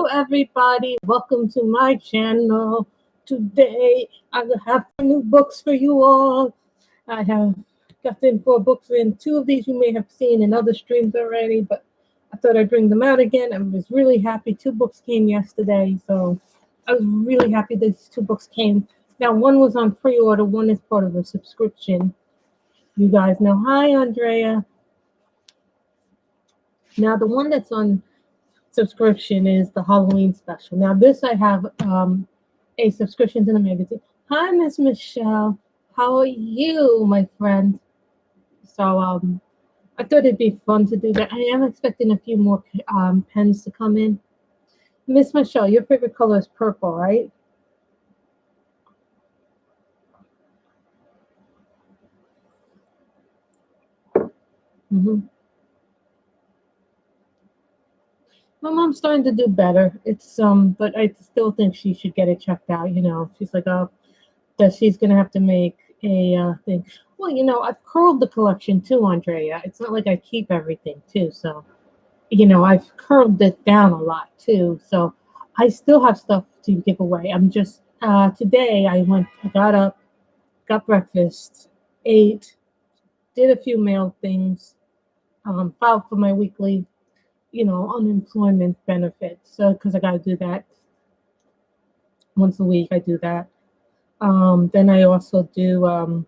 Hello everybody, welcome to my channel. Today I have new books for you all. I have gotten 4 books in. 2 of these you may have seen in other streams already, but I thought I'd bring them out again. I was really happy. 2 books came yesterday, so I was really happy these 2 books came. Now one was on pre-order, one is part of a subscription. You guys know. Hi Andrea. Now the one that's on subscription is the Halloween special. Now this I have a subscription to the magazine. Hi Miss Michelle, how are you, my friend? So I thought it'd be fun to do that. I am expecting a few more pens to come in. Miss Michelle, your favorite color is purple, right? My mom's starting to do better. It's but I still think she should get it checked out. You know, she's like, oh, that she's gonna have to make a thing. Well, you know, I've curled the collection too, Andrea. It's not like I keep everything too. So, you know, I've curled it down a lot too. So I still have stuff to give away. I'm just today I got up, got breakfast, ate, did a few mail things, filed for my weekly, you know, unemployment benefits. So because I got to do that once a week, I do that. Then I also do.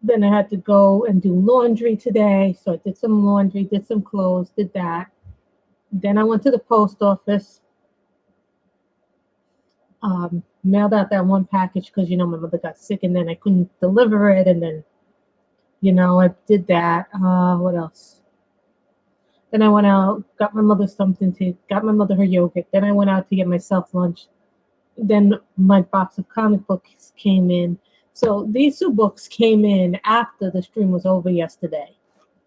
Then I had to go and do laundry today, so I did some laundry, did some clothes, did that. Then I went to the post office, mailed out that one package because, you know, my mother got sick and then I couldn't deliver it. And then, you know, I did that. What else? Then I went out, got my mother got my mother her yogurt. Then I went out to get myself lunch. Then my box of comic books came in. So these 2 books came in after the stream was over yesterday.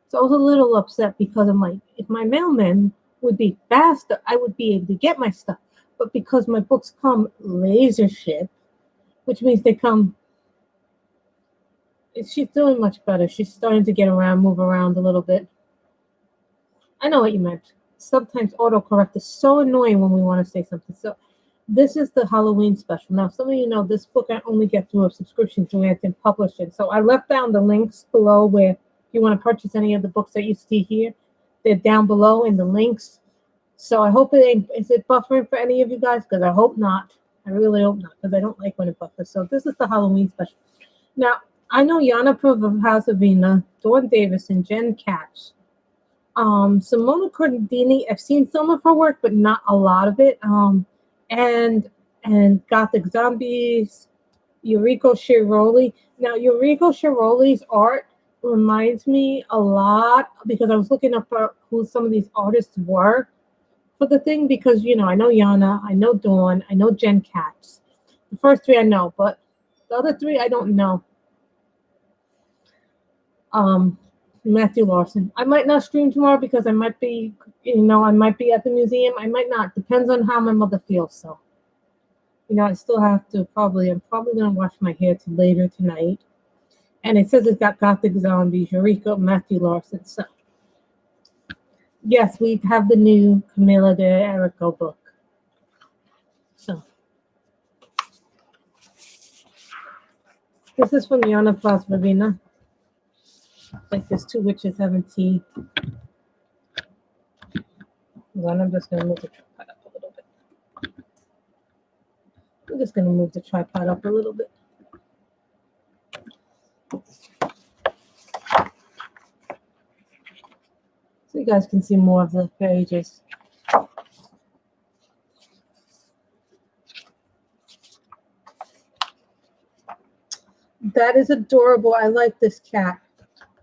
So I was a little upset because I'm like, if my mailman would be faster, I would be able to get my stuff. But because my books come laser ship, which means they come, she's doing much better. She's starting to get around, move around a little bit. I know what you meant. Sometimes autocorrect is so annoying when we want to say something. So this is the Halloween special. Now, some of you know this book I only get through a subscription to Anthony Publishing. So I left down the links below where if you want to purchase any of the books that you see here, they're down below in the links. So I hope is it buffering for any of you guys? Because I hope not. I really hope not, because I don't like when it buffers. So this is the Halloween special. Now, I know Yana Proof of House of Vina, Dawn Davison, Jen Katz, Simona Cordini. I've seen some of her work, but not a lot of it. And Gothic Zombies, Yuriko Shiroli. Now, Yuriko Shiroli's art reminds me a lot, because I was looking up who some of these artists were for the thing, because, you know, I know Yana, I know Dawn, I know Jen Katz. The first 3 I know, but the other 3 I don't know. Matthew Larson. I might not stream tomorrow because I might be, you know, I might be at the museum. I might not. Depends on how my mother feels. So, you know, I still have to I'm probably going to wash my hair till later tonight. And it says it's got Gothic Zombies, Eureka, Matthew Larson. So, yes, we have the new Camilla de Erico book. So, this is from Yana Plasmavina. Like there's 2 witches having tea. I'm just going to move the tripod up a little bit. I'm just going to move the tripod up a little bit. So you guys can see more of the pages. That is adorable. I like this cat.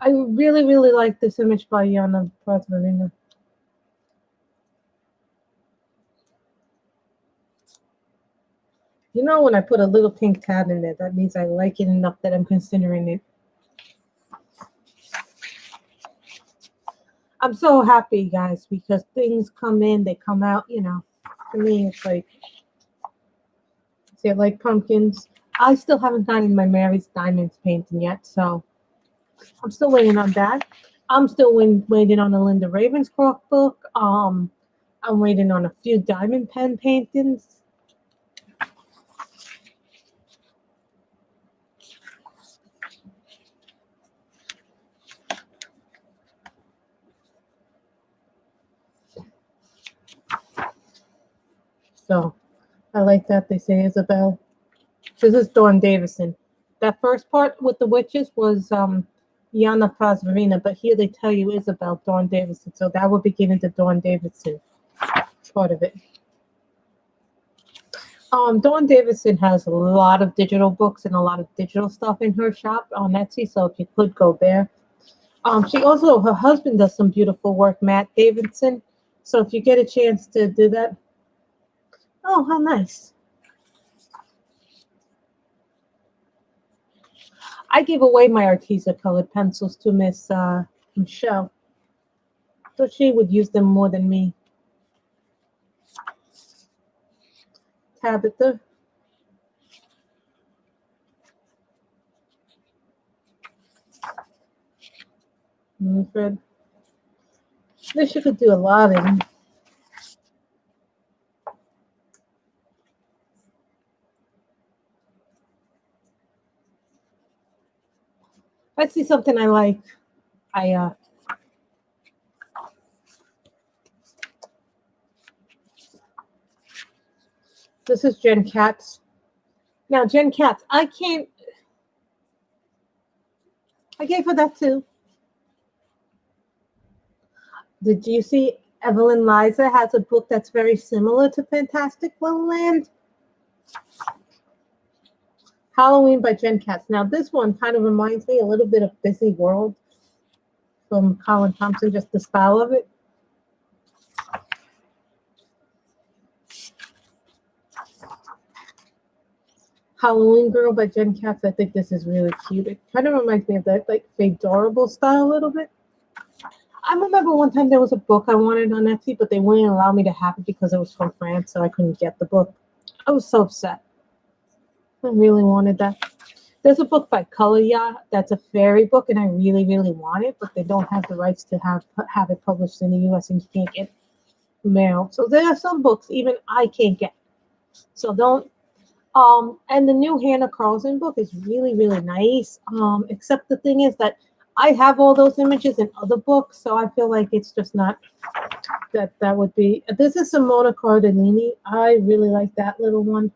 I really, really like this image by Yana Plasmavina. You know, when I put a little pink tab in there, that means I like it enough that I'm considering it. I'm so happy, guys, because things come in, they come out, you know. For me, it's like, see, I like pumpkins. I still haven't gotten my Mary's Diamonds painting yet, so I'm still waiting on that. I'm still waiting on the Linda Ravenscroft book. I'm waiting on a few diamond pen paintings. So I like that. They say Isabel. This is Dawn Davison. That first part with the witches was Yana Prasvarina, but here they tell you Isabel Dawn Davison. So that would begin into Dawn Davison part of it. Dawn Davison has a lot of digital books and a lot of digital stuff in her shop on Etsy, so if you could go there. She also, her husband does some beautiful work, Matt Davidson. So if you get a chance to do that, oh, how nice. I gave away my Arteza colored pencils to Miss Michelle. So she would use them more than me. Tabitha. Fred. Wish you could do a lot of them. If I see something I like, I this is Jen Katz. Now Jen Katz, I gave her that too. Did you see Evelyn Liza has a book that's very similar to Fantastic Wonderland? Halloween by Jen Katz. Now this one kind of reminds me a little bit of Busy World from Colin Thompson, just the style of it. Halloween Girl by Jen Katz. I think this is really cute. It kind of reminds me of that like Fadorable style a little bit. I remember one time there was a book I wanted on Etsy, but they wouldn't allow me to have it because it was from France, so I couldn't get the book. I was so upset. I really wanted that. There's a book by Color Yacht that's a fairy book, and I really, really want it, but they don't have the rights to have it published in the U.S. and you can't get mail. So there are some books even I can't get. So don't. And the new Hannah Carlson book is really, really nice. Except the thing is that I have all those images in other books, so I feel like it's just not that would be. This is Simona Cardellini. I really like that little one.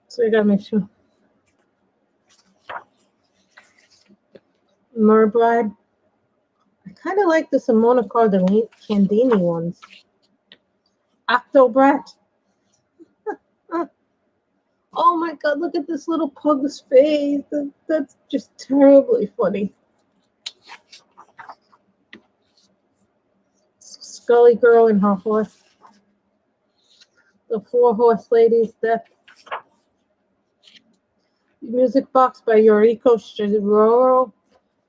So you gotta make sure. Merbride. I kind of like the Simona Candini ones. Octobrat. Oh my god, look at this little pug's face. That's just terribly funny. Scully Girl and her horse. The Four Horse Ladies. The Music Box by Yuriko Shiroro.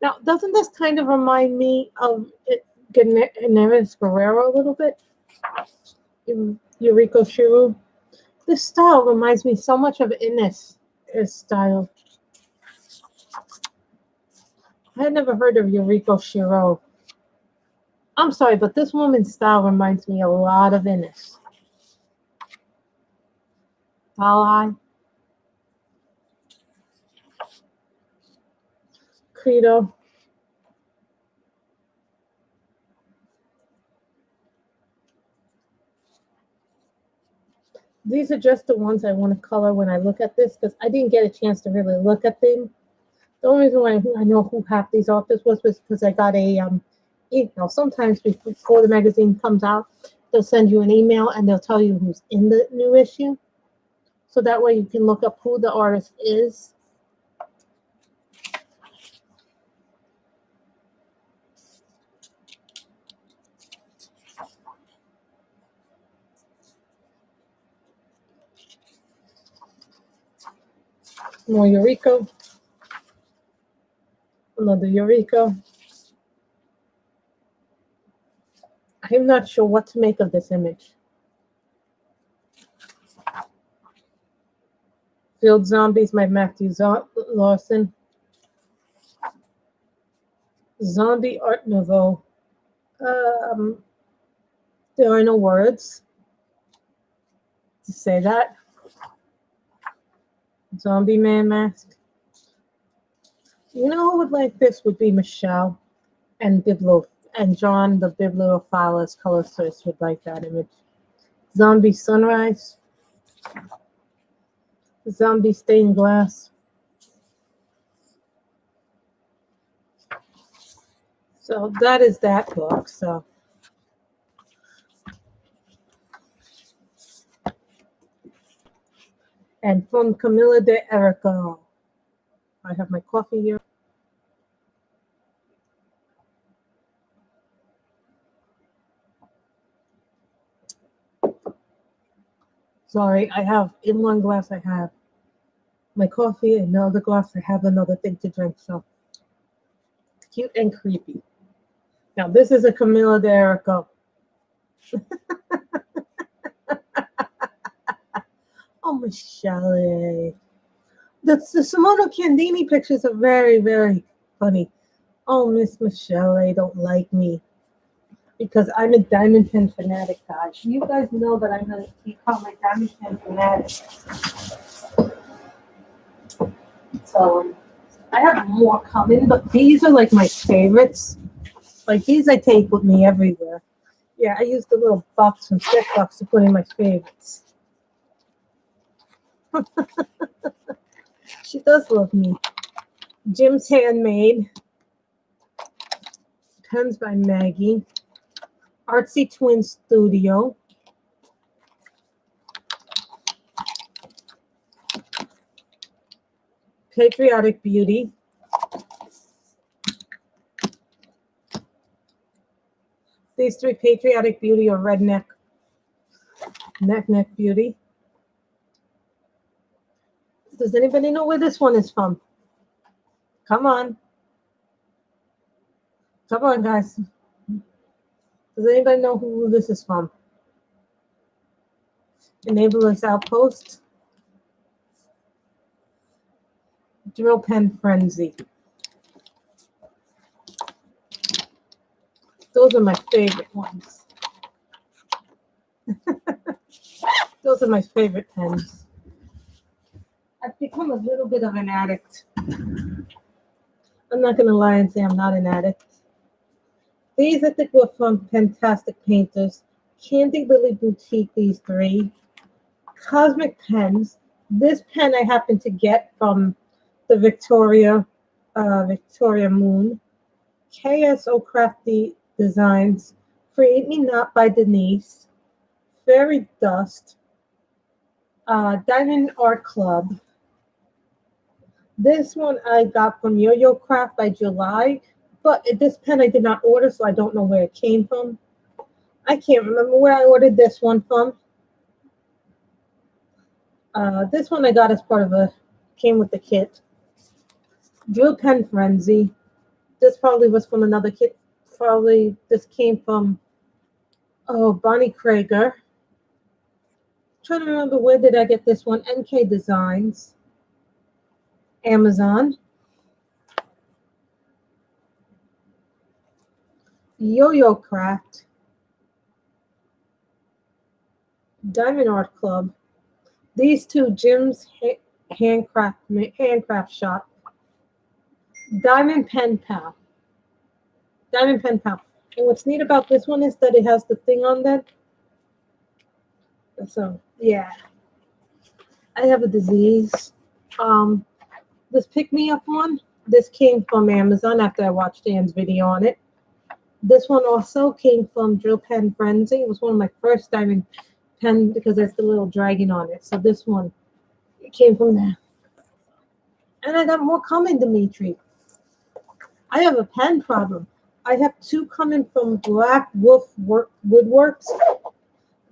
Now, doesn't this kind of remind me of Neves Guerrero a little bit? Yuriko Shiroro. This style reminds me so much of Ines' style. I had never heard of Yuriko Shiro. I'm sorry, but this woman's style reminds me a lot of Ines. Ally. Credo. These are just the ones I want to color when I look at this because I didn't get a chance to really look at them. The only reason why I know who half these authors was because I got a email. Sometimes before the magazine comes out, they'll send you an email and they'll tell you who's in the new issue. So that way you can look up who the artist is. More Yuriko. Another Yuriko. I'm not sure what to make of this image. Field Zombies, my Matthew Lawson. Zombie Art Nouveau. Um, there are no words to say that. Zombie Man mask. You know who would like this would be Michelle and John, the bibliophilist colorist, would like that image. Zombie Sunrise. Zombie Stained Glass. So that is that book. So and from Camilla de Erica. I have my coffee here. Sorry, I have in one glass I have my coffee, and in the other glass I have another thing to drink. So cute and creepy. Now this is a Camilla de Erica. Oh, Michelle. The Simona Candini pictures are very, very funny. Oh, Miss Michelle, don't like me because I'm a diamond pen fanatic, guys. You guys know that I'm going to become a diamond pen fanatic. So I have more coming, but these are like my favorites. Like these I take with me everywhere. Yeah, I use the little box from Stickbox to put in my favorites. She does love me. Jim's Handmade. Pens by Maggie. Artsy Twin Studio. Patriotic Beauty. These three Patriotic Beauty are Redneck. Neck Beauty. Does anybody know where this one is from? Come on. Come on, guys. Does anybody know who this is from? Enabler's Outpost. Drill Pen Frenzy. Those are my favorite ones. Those are my favorite pens. I've become a little bit of an addict. I'm not going to lie and say I'm not an addict. These, I think, were from Fantastic Painters. Candy Lily Boutique, these three. Cosmic Pens. This pen I happened to get from the Victoria Moon. KSO Crafty Designs. Create Me Not by Denise. Fairy Dust. Diamond Art Club. This one I got from Yo-Yo Craft by July. But this pen I did not order, so I don't know where it came from. I can't remember where I ordered this one from. This one I got as part of came with the kit. Drill Pen Frenzy. This probably was from another kit. Probably this came from, Bonnie Krager. Trying to remember where did I get this one. NK Designs. Amazon. Yo-Yo Craft. Diamond Art Club. These two, Jim's Handcraft Shop. Diamond Pen Pal. Diamond Pen Pal. And what's neat about this one is that it has the thing on that. So, yeah. I have a disease. This Pick Me Up one, this came from Amazon after I watched Anne's video on it. This one also came from Drill Pen Frenzy. It was one of my first diamond pen because there's the little dragon on it. So this one, it came from there. And I got more coming, Dimitri. I have a pen problem. I have two coming from Black Wolf Woodworks.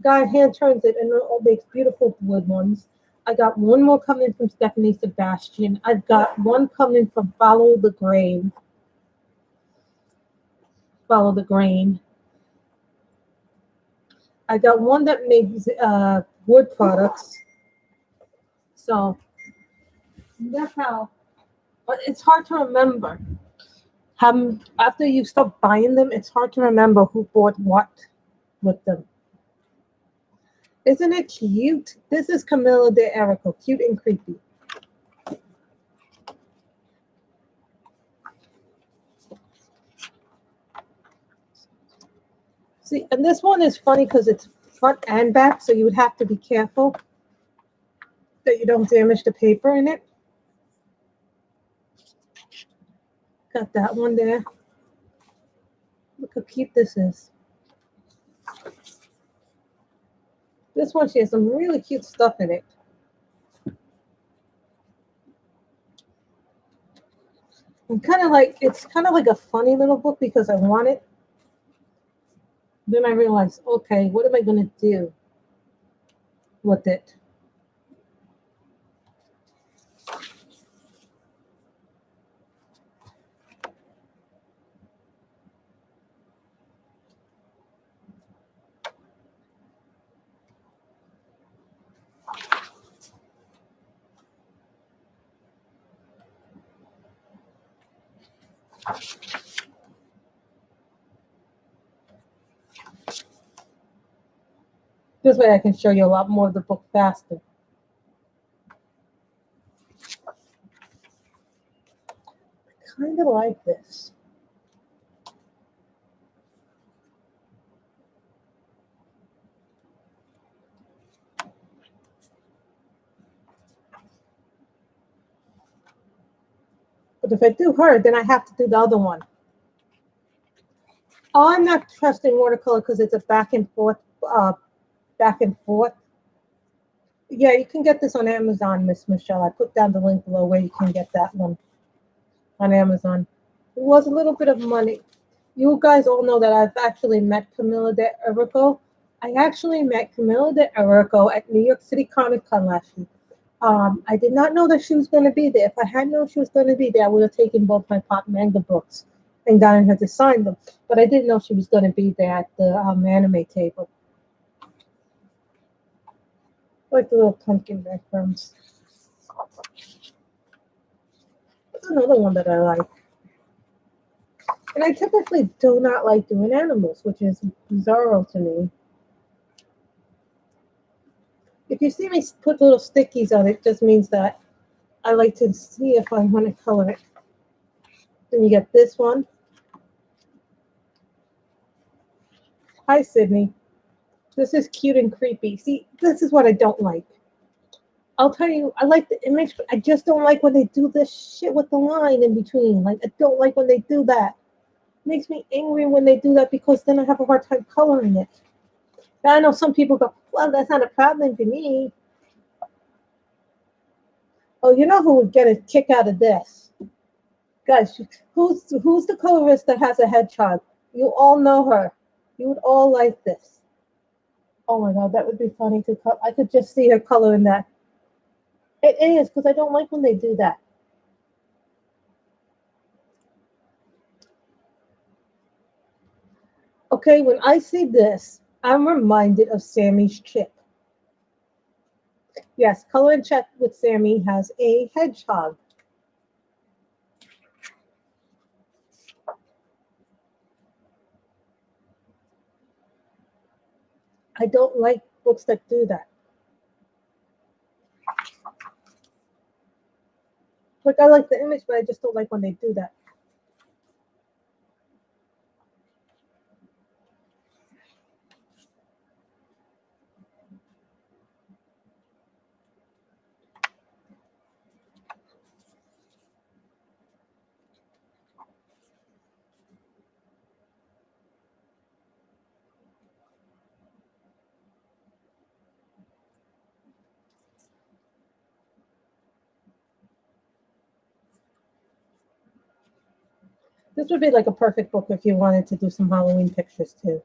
Guy hand turns it and it all makes beautiful wood ones. I got one more coming from Stephanie Sebastian. I've got one coming from Follow the Grain. Follow the Grain. I got one that makes wood products. So That's how. But it's hard to remember. After you stop buying them, it's hard to remember who bought what with them. Isn't it cute? This is Camilla de Erico, cute and creepy. See, and this one is funny because it's front and back, so you would have to be careful that you don't damage the paper in it. Got that one there. Look how cute this is. This one, she has some really cute stuff in it. I'm kind of like, it's kind of like a funny little book because I want it. Then I realized, okay, what am I going to do with it? This way I can show you a lot more of the book faster. I kind of like this. But if I do her, then I have to do the other one. Oh, I'm not trusting watercolor because it's a back and forth. Yeah, you can get this on Amazon, Miss Michelle. I put down the link below where you can get that one on Amazon. It was a little bit of money. You guys all know that I've actually met Camilla de Erico. I actually met Camilla de Erico at New York City Comic Con last year. I did not know that she was going to be there. If I had known she was going to be there, I would have taken both my pop manga books and gotten her to sign them. But I didn't know she was going to be there at the anime table. Like the little pumpkin backgrounds. That's another one that I like. And I typically do not like doing animals, which is bizarro to me. If you see me put little stickies on it, just means that I like to see if I want to color it. Then you get this one. Hi, Sydney. This is cute and creepy. See, this is what I don't like. I'll tell you, I like the image, but I just don't like when they do this shit with the line in between. Like, I don't like when they do that. It makes me angry when they do that because then I have a hard time coloring it. Now, I know some people go, well, that's not a problem for me. Oh, you know who would get a kick out of this? Guys, who's the colorist that has a hedgehog? You all know her. You would all like this. Oh my god, that would be funny to color. I could just see her coloring that. It is, because I don't like when they do that. Okay, when I see this, I'm reminded of Sammy's chip. Yes, Color and Check with Sammy has a hedgehog. I don't like books that do that. Like, I like the image, but I just don't like when they do that. This would be like a perfect book if you wanted to do some Halloween pictures too.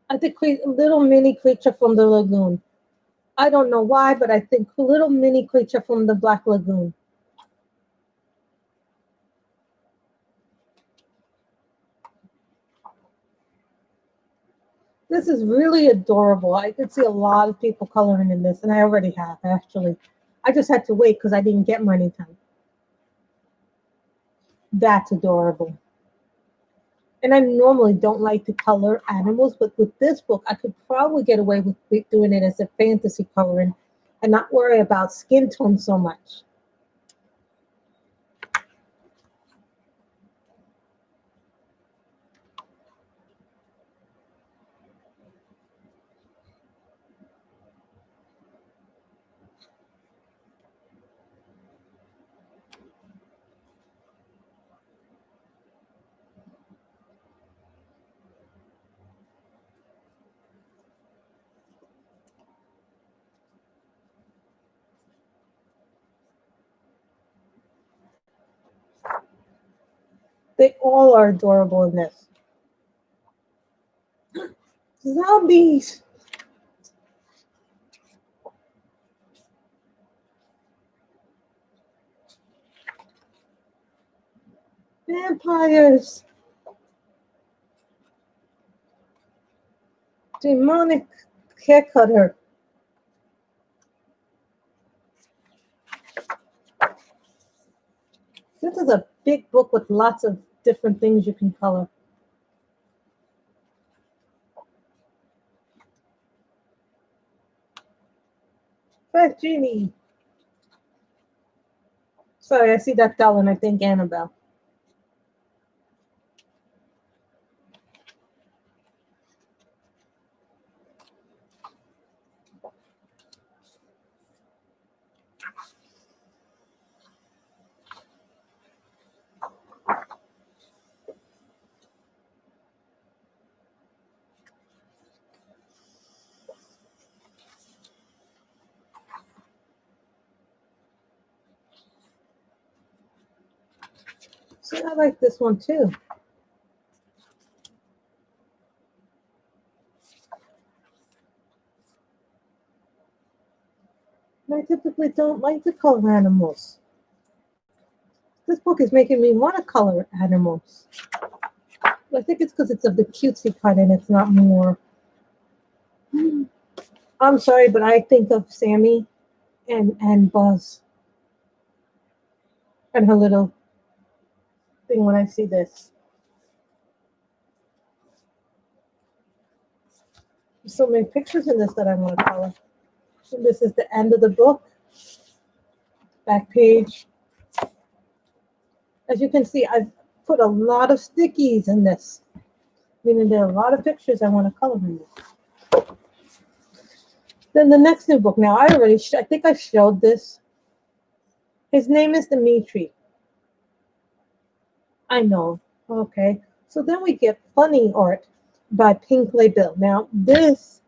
I think little mini creature from the lagoon. I don't know why, but I think little mini creature from the Black Lagoon. This is really adorable. I could see a lot of people coloring in this, and I already have, actually. I just had to wait because I didn't get mine in time. That's adorable. And I normally don't like to color animals, but with this book, I could probably get away with doing it as a fantasy coloring and not worry about skin tone so much. They all are adorable in this. Zombies! Vampires! Demonic hair cutter. This is a big book with lots of different things you can color. Fat Genie. Sorry, I see that doll and I think Annabelle. See, I like this one too. I typically don't like to color animals. This book is making me want to color animals. I think it's because it's of the cutesy kind and it's not more. I'm sorry, but I think of Sammy and Buzz and her little thing when I see this. There's so many pictures in this that I want to color. And this is the end of the book. Back page. As you can see, I've put a lot of stickies in this, meaning there are a lot of pictures I want to color in this. Then the next new book. Now, I think I showed this. His name is Dimitri. I know. Okay. So then we get Funny Art by PinkleBelle. Now, this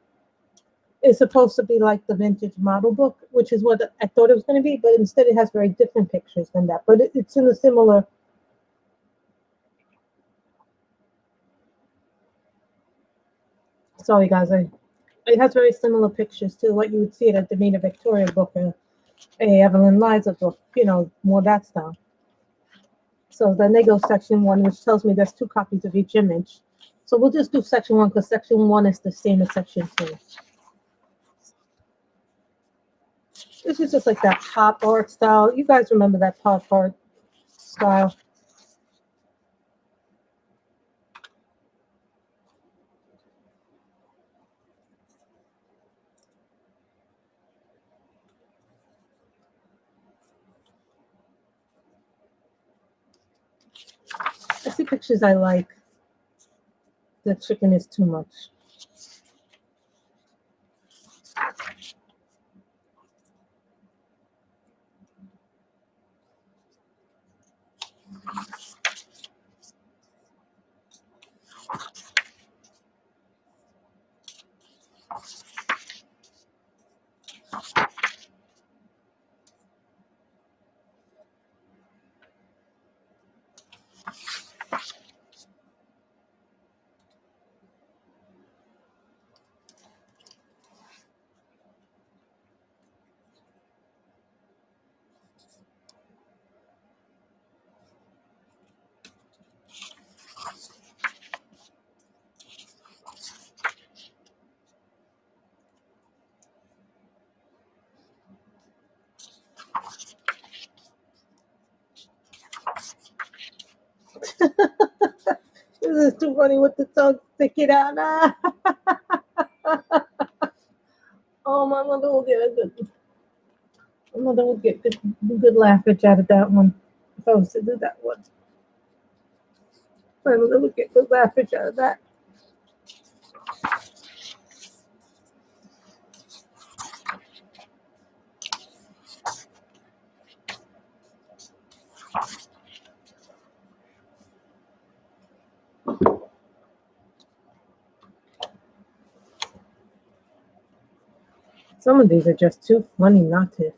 is supposed to be like the vintage model book, which is what I thought it was going to be, but instead it has very different pictures than that. But it's in a similar. Sorry, guys. It has very similar pictures to what you would see at the Demeter Victoria book, a Evelyn Liza book, more that style. So then they go section 1, which tells me there's 2 copies of each image. So we'll just do section 1 because section 1 is the same as section 2. This is just like that pop art style. You guys remember that pop art style? I see pictures I like. The chicken is too much. This is too funny with the tongue sticking out. Oh, my mother will get a good. My mother will get good laughage out of that one. If I was to do that one, my mother would get good laughage out of that. Some of these are just too funny not to.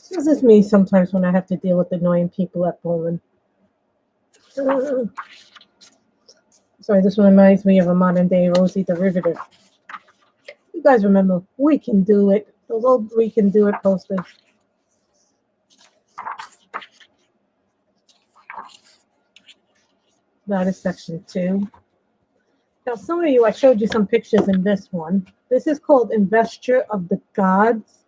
This is me sometimes when I have to deal with annoying people at bowling. Sorry, this one reminds me of a modern day Rosie the Riveter. You guys remember We Can Do It? Those old We Can Do It posters. That is section 2. Now, some of you, I showed you some pictures in this one. This is called Investure of the Gods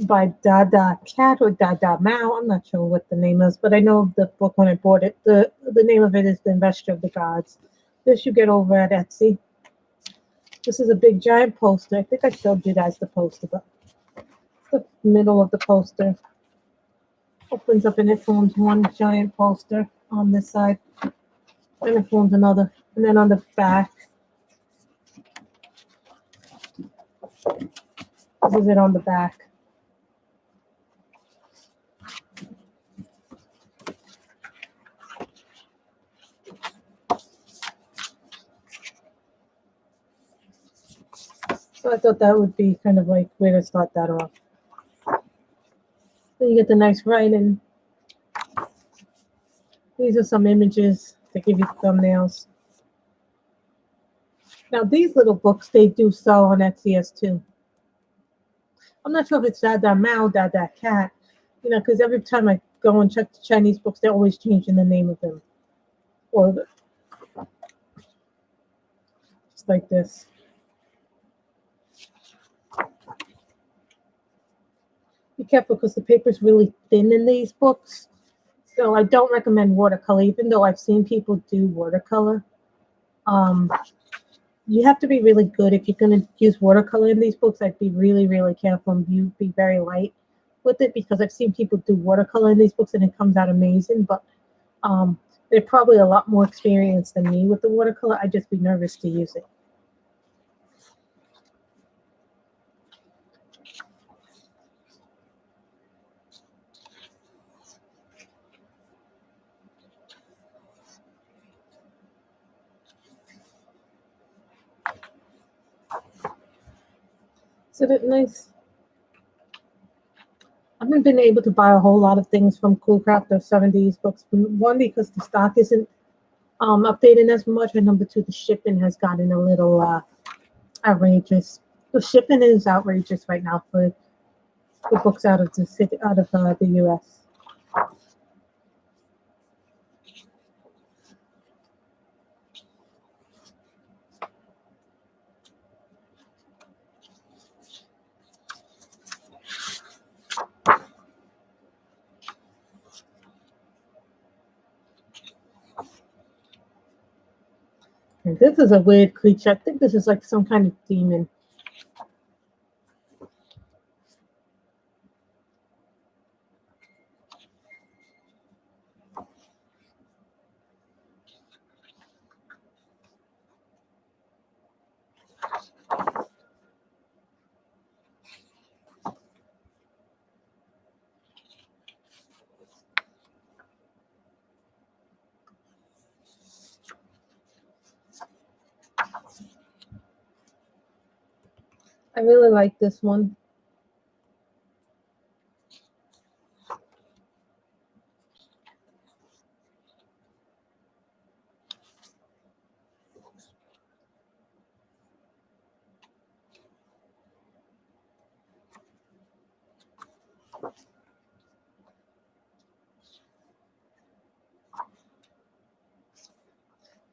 by Dada Cat or Dada Mao. I'm not sure what the name is, but I know the book when I bought it. The name of it is The Investure of the Gods. This you get over at Etsy. This is a big giant poster. I think I showed you guys the poster, but the middle of the poster opens up and it forms one giant poster on this side. And it forms another. And then on the back, this is it on the back. So I thought that would be kind of like way to start that off. Then you get the nice writing. These are some images to give you thumbnails. Now these little books, they do sell on Etsy as too. I'm not sure if it's Dada Mao, Dada Cat, because every time I go and check the Chinese books, they're always changing the name of them. Or just like this. Be careful because the paper's really thin in these books. So I don't recommend watercolor, even though I've seen people do watercolor. You have to be really good. If you're going to use watercolor in these books, I'd be really, really careful and you be very light with it because I've seen people do watercolor in these books and it comes out amazing, but they're probably a lot more experienced than me with the watercolor. I'd just be nervous to use it. Isn't it nice? I haven't been able to buy a whole lot of things from Coolcraft or 70s books. One, because the stock isn't updating as much, and number two, the shipping has gotten a little outrageous. The shipping is outrageous right now for the books out of the city, out of the U.S. And this is a weird creature. I think this is like some kind of demon. I really like this one.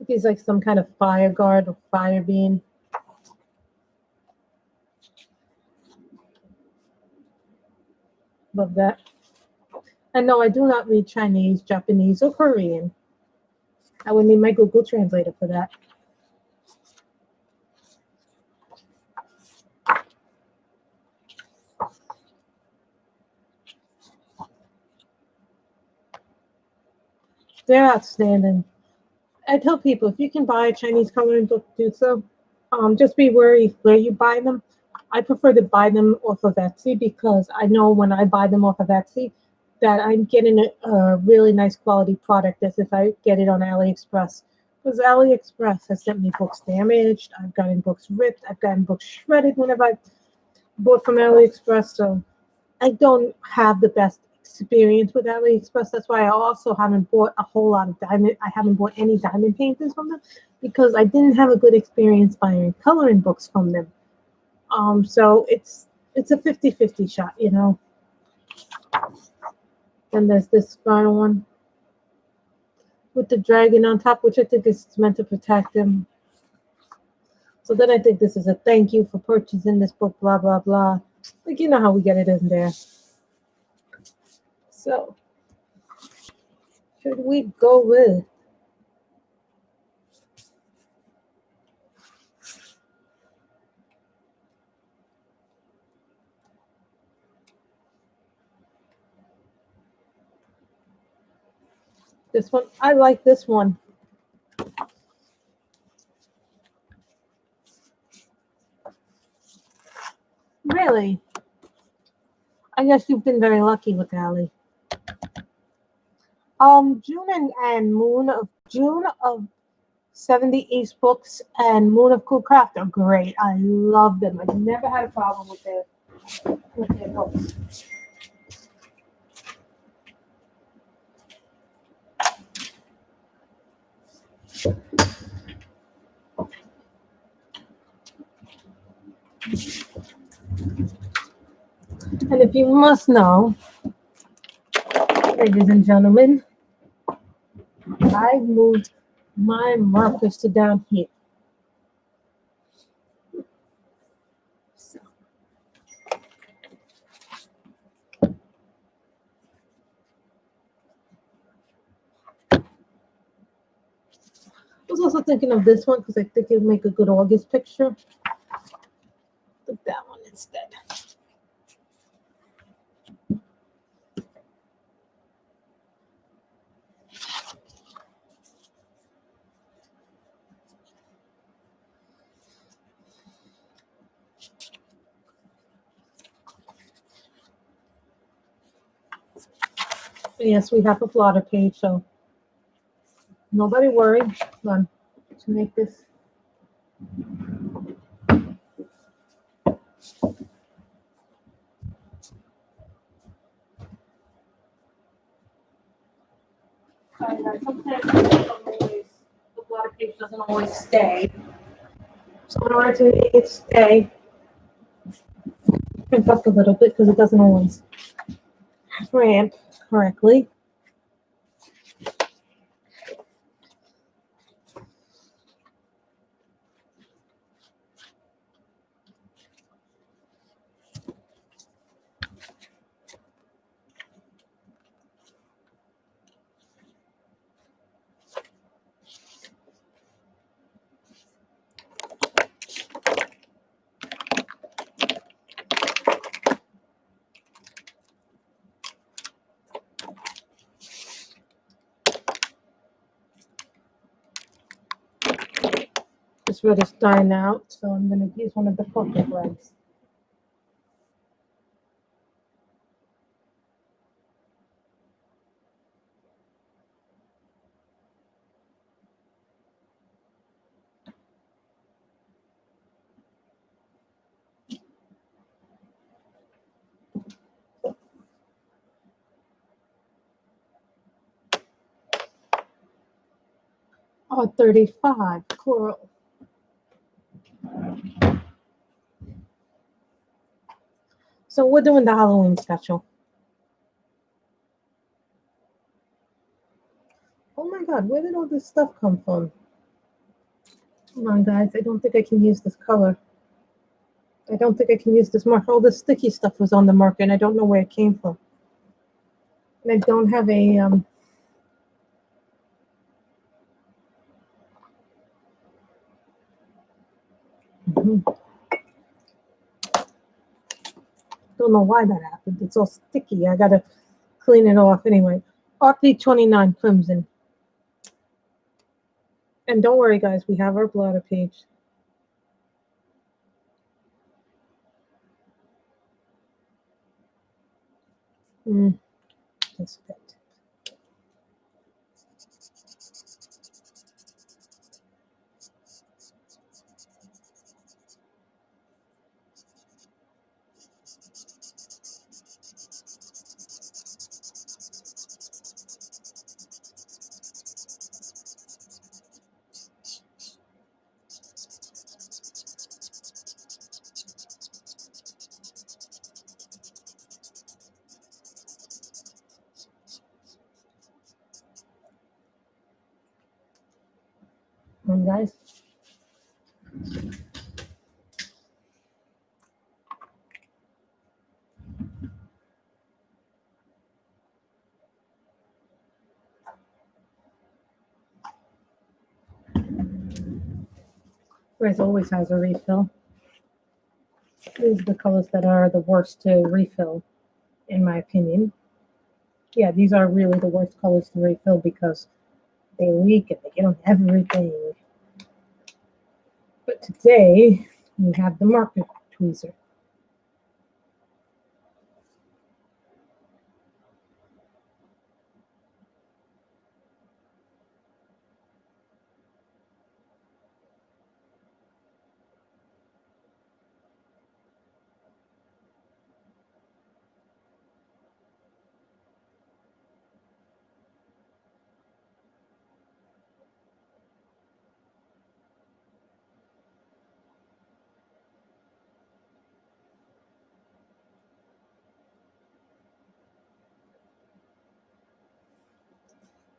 He's like some kind of fire guard or fire being. Love that. And no, I do not read Chinese, Japanese, or Korean. I would need my Google Translator for that. They're outstanding. I tell people, if you can buy a Chinese coloring book, do so. Just be wary where you buy them. I prefer to buy them off of Etsy because I know when I buy them off of Etsy that I'm getting a really nice quality product as if I get it on AliExpress. Because AliExpress has sent me books damaged. I've gotten books ripped. I've gotten books shredded whenever I bought from AliExpress. So I don't have the best experience with AliExpress. That's why I also haven't bought a whole lot of diamond. I haven't bought any diamond paintings from them because I didn't have a good experience buying coloring books from them. So it's a 50-50 shot, you know. And there's this final one with the dragon on top, which I think is meant to protect him. So then I think this is a thank you for purchasing this book, blah, blah, blah. Like, you know how we get it in there. So, should we go with this one? I like this one. Really? I guess you've been very lucky with Ali. June and June of 70 East Books and Moon of Cool Craft are great. I love them. I've never had a problem with their books. And if you must know, ladies and gentlemen, I've moved my markers to down here. So. I was also thinking of this one because I think it would make a good August picture. Look that one instead. Yes, we have a plotter page, so nobody worry. On to make this. Sometimes the plotter page doesn't always stay. So in order to make it stay, crimp up a little bit because it doesn't always cramp correctly. This red is dying out, so I'm going to use one of the pocket reds. Oh, 35 coral. So we're doing the Halloween special. God, where did all this stuff come from? Come on, guys. I don't think I can use this color. I don't think I can use this marker. All this sticky stuff was on the marker, and I don't know where it came from. And I don't have a don't know why that happened. It's all sticky. I gotta clean it off anyway. RP29 Crimson. And don't worry, guys, we have our blotter page. That's good. Guys. Grace always has a refill. These are the colors that are the worst to refill, in my opinion. Yeah, these are really the worst colors to refill because they leak and they get on everything. But today, we have the marker tweezer.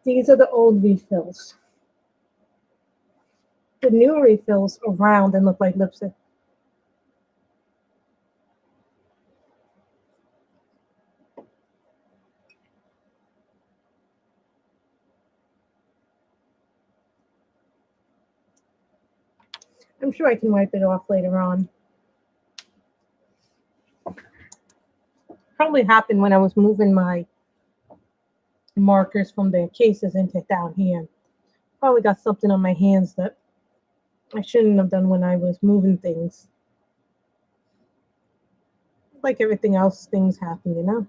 These are the old refills. The new refills are round and look like lipstick. I'm sure I can wipe it off later on. Probably happened when I was moving my markers from the cases into down here. Probably got something on my hands that I shouldn't have done when I was moving things. Like everything else, things happen, you know?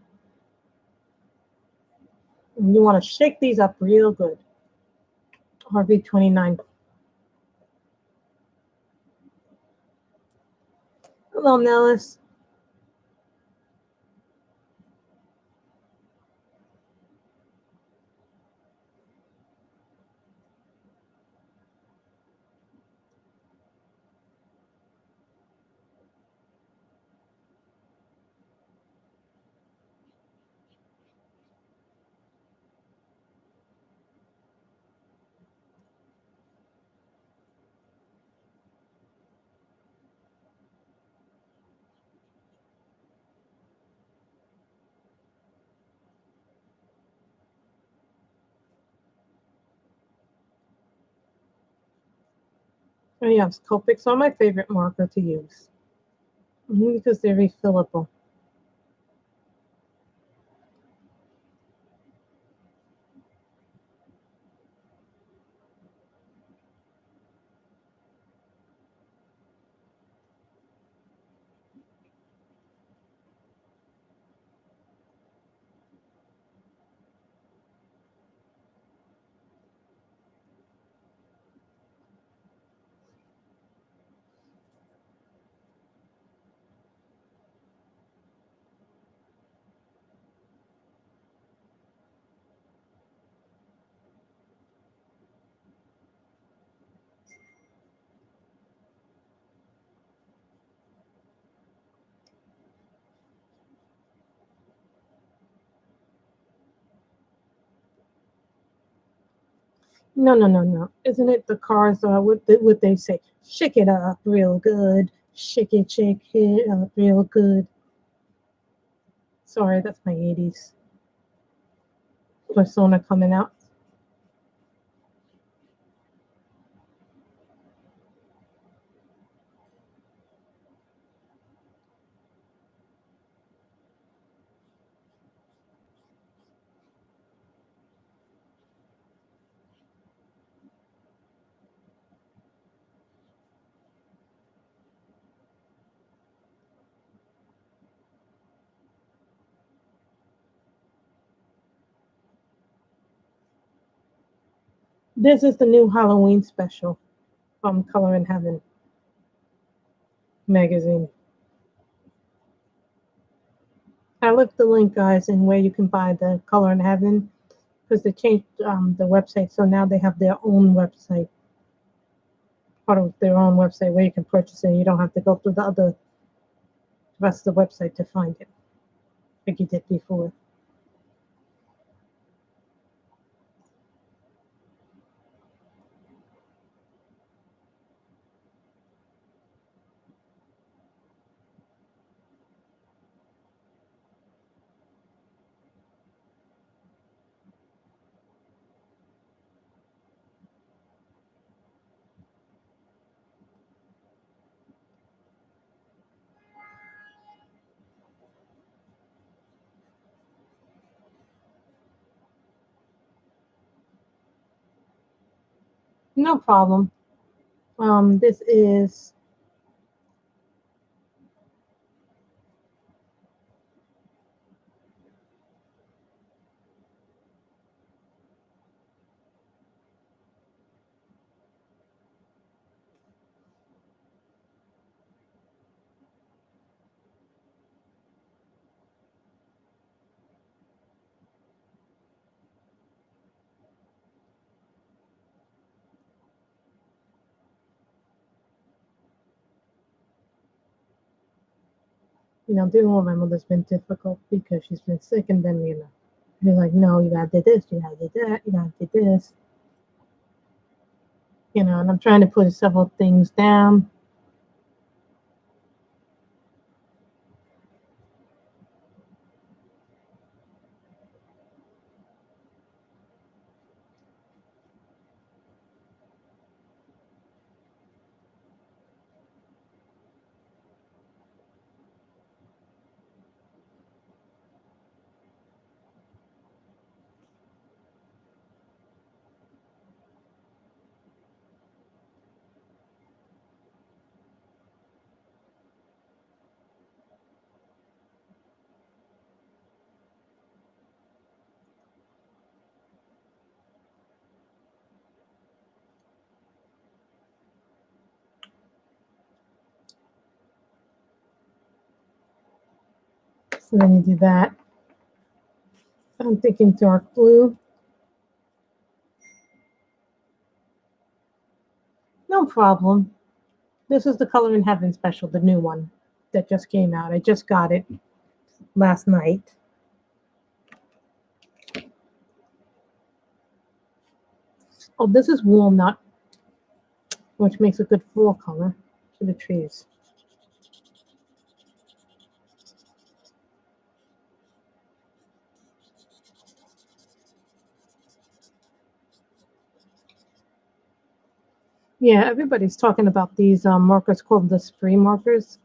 And you want to shake these up real good. RV29. Hello, Nellis. Oh, yes, Copics are my favorite marker to use. Because they're refillable. No, no, no, no. Isn't it the cars? What they say? Shake it up real good. Shake it up real good. Sorry, that's my 80s persona coming out. This is the new Halloween special from Color in Heaven magazine. I left the link, guys, in where you can buy the Color in Heaven because they changed the website, so now they have their own website, part of their own website where you can purchase it. You don't have to go through the rest of the website to find it, like you did before. No problem. This is dealing with my mother's been difficult because she's been sick, and then you're like, no, you gotta do this, you gotta do that, you gotta do this, and I'm trying to put several things down. So then you do that. I'm thinking dark blue. No problem. This is the Color in Heaven special, the new one that just came out. I just got it last night. Oh, this is walnut, which makes a good fall color for the trees. Yeah, everybody's talking about these markers called the spray markers.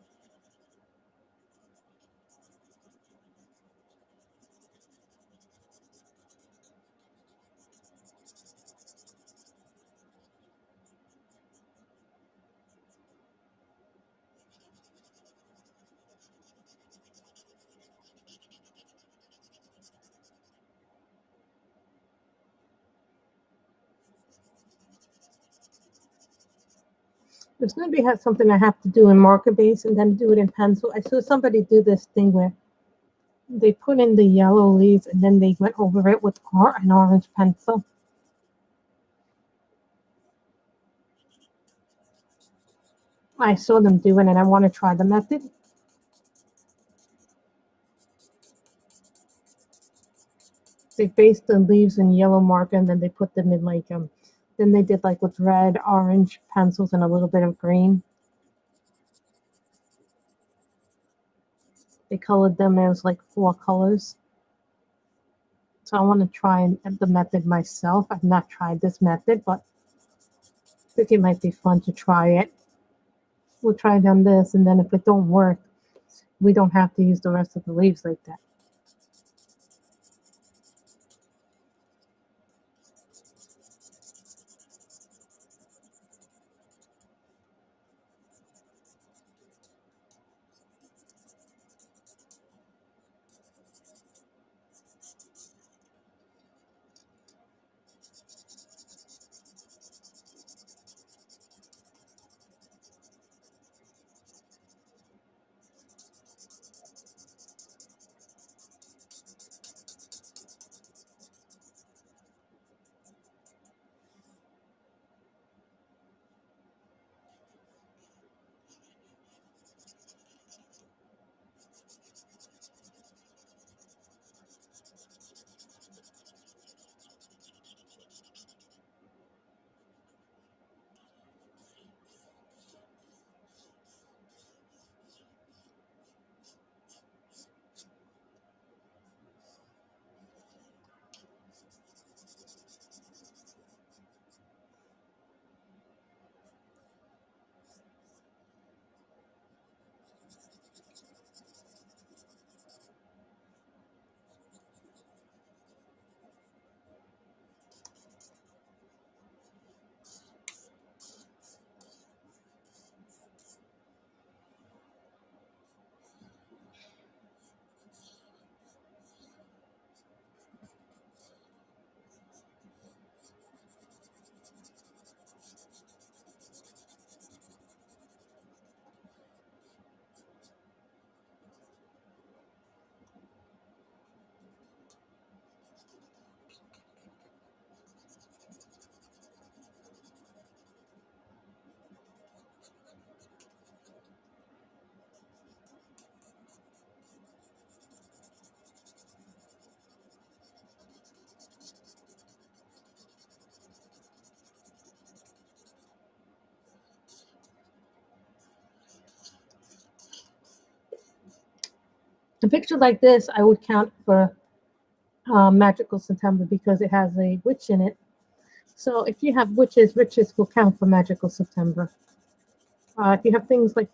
This going to be something I have to do in marker base and then do it in pencil. I saw somebody do this thing where they put in the yellow leaves and then they went over it with an orange pencil. I saw them doing it. I want to try the method. They base the leaves in yellow marker and then they put them in like Then they did like with red, orange pencils and a little bit of green. They colored them as like 4 colors. So I want to try the method myself. I've not tried this method, but I think it might be fun to try it. We'll try it on this, and then if it don't work, we don't have to use the rest of the leaves like that. A picture like this, I would count for Magical September because it has a witch in it. So if you have witches, witches will count for Magical September. If you have things like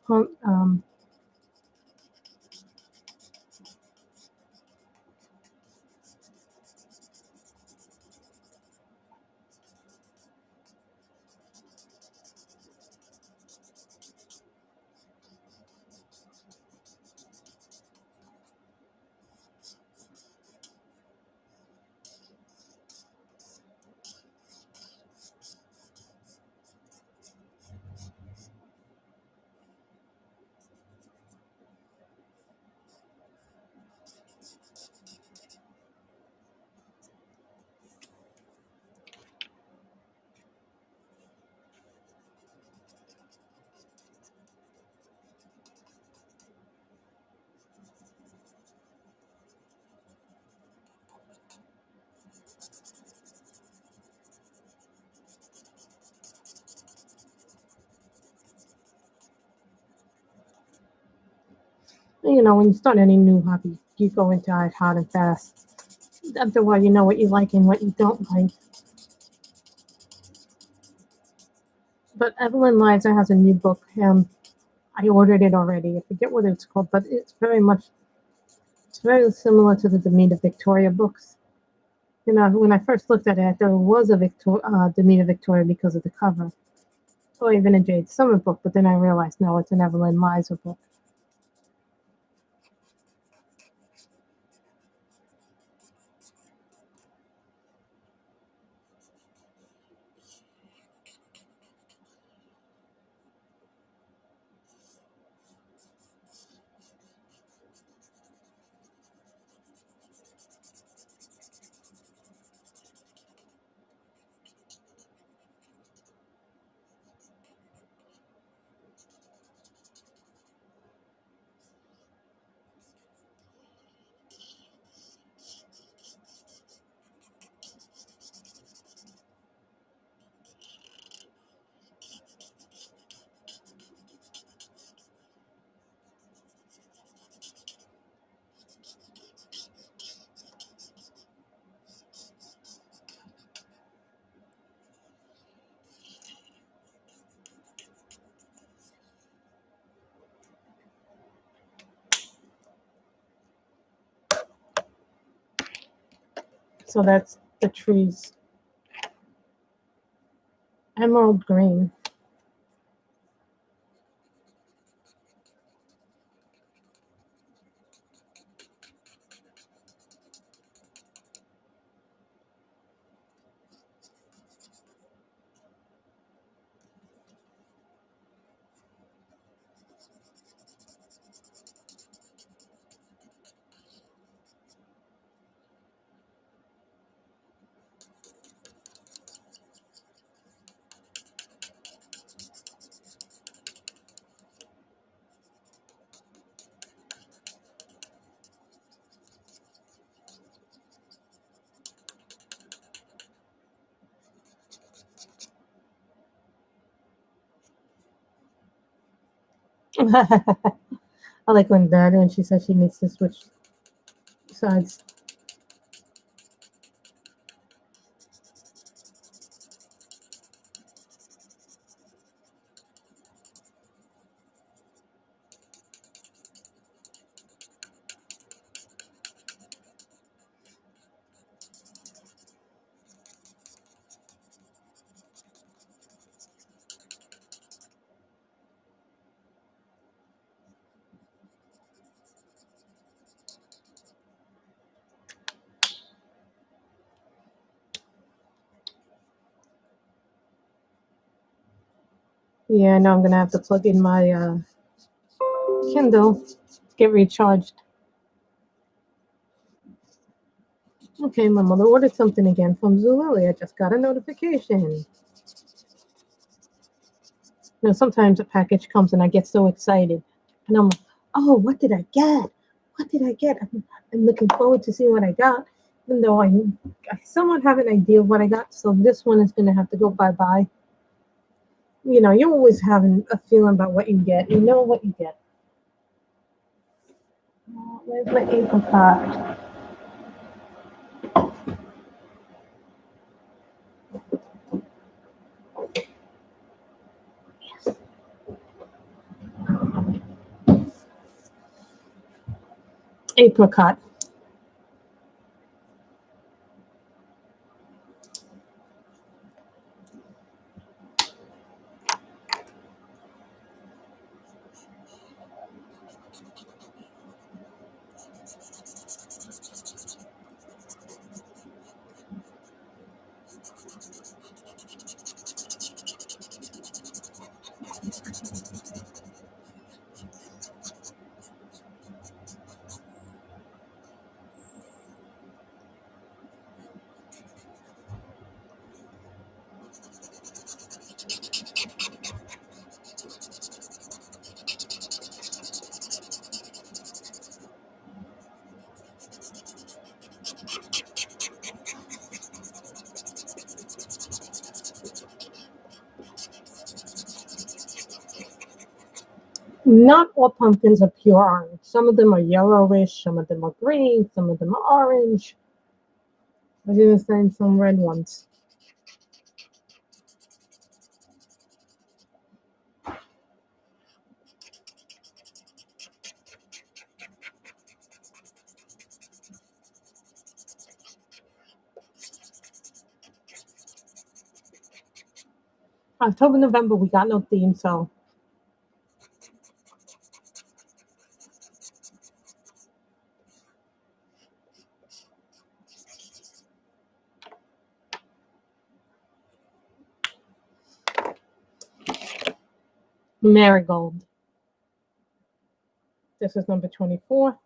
when you start any new hobby, you go into it hard and fast. After a while, you know what you like and what you don't like. But Evelyn Liza has a new book. I ordered it already. I forget what it's called, but it's very similar to the Demeter Victoria books. When I first looked at it, I thought it was a Demeter Victoria because of the cover, or even a Jade Summer book. But then I realized, no, it's an Evelyn Liza book. So that's the trees. Emerald green. I like when she says she needs to switch sides. Yeah, now I'm gonna have to plug in my Kindle, get recharged. Okay, my mother ordered something again from Zulily. I just got a notification. Sometimes a package comes and I get so excited. And I'm like, oh, what did I get? What did I get? I'm looking forward to seeing what I got, even though I somewhat have an idea of what I got. So this one is going to have to go bye-bye. You always have a feeling about what you get. You know what you get. Where's my apricot? Apricot. Not all pumpkins are pure orange. Some of them are yellowish, some of them are green, some of them are orange. I didn't find some red ones. October, November, we got no theme, so marigold. This is number 24.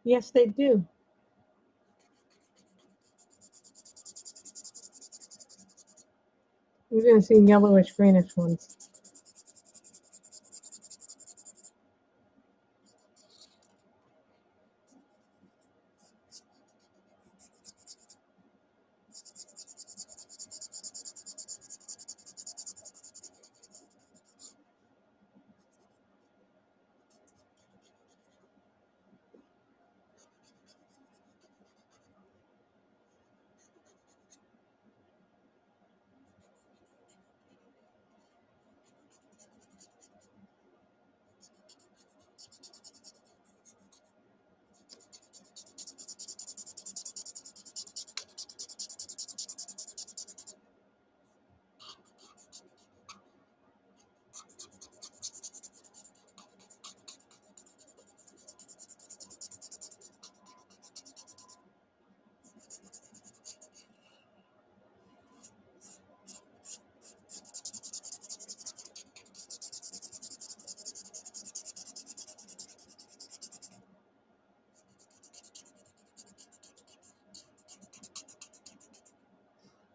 Yes, they do. You're going to see yellowish greenish ones.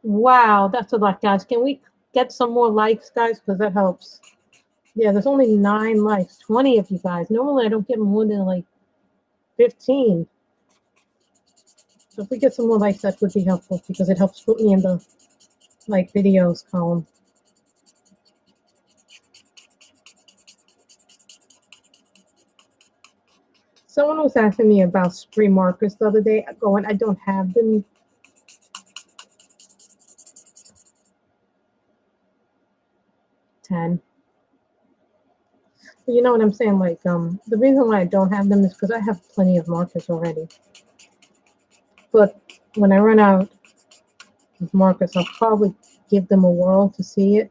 Wow, that's a lot, guys. Can we get some more likes, guys? Because that helps. Yeah, there's only 9 likes. 20 of you guys. Normally, I don't get more than like 15. So if we get some more likes, that would be helpful because it helps put me in the like videos column. Someone was asking me about spray markers the other day. Going, I don't have them. Ten. But you know what I'm saying? Like, the reason why I don't have them is because I have plenty of markers already. But when I run out of markers, I'll probably give them a whirl to see it.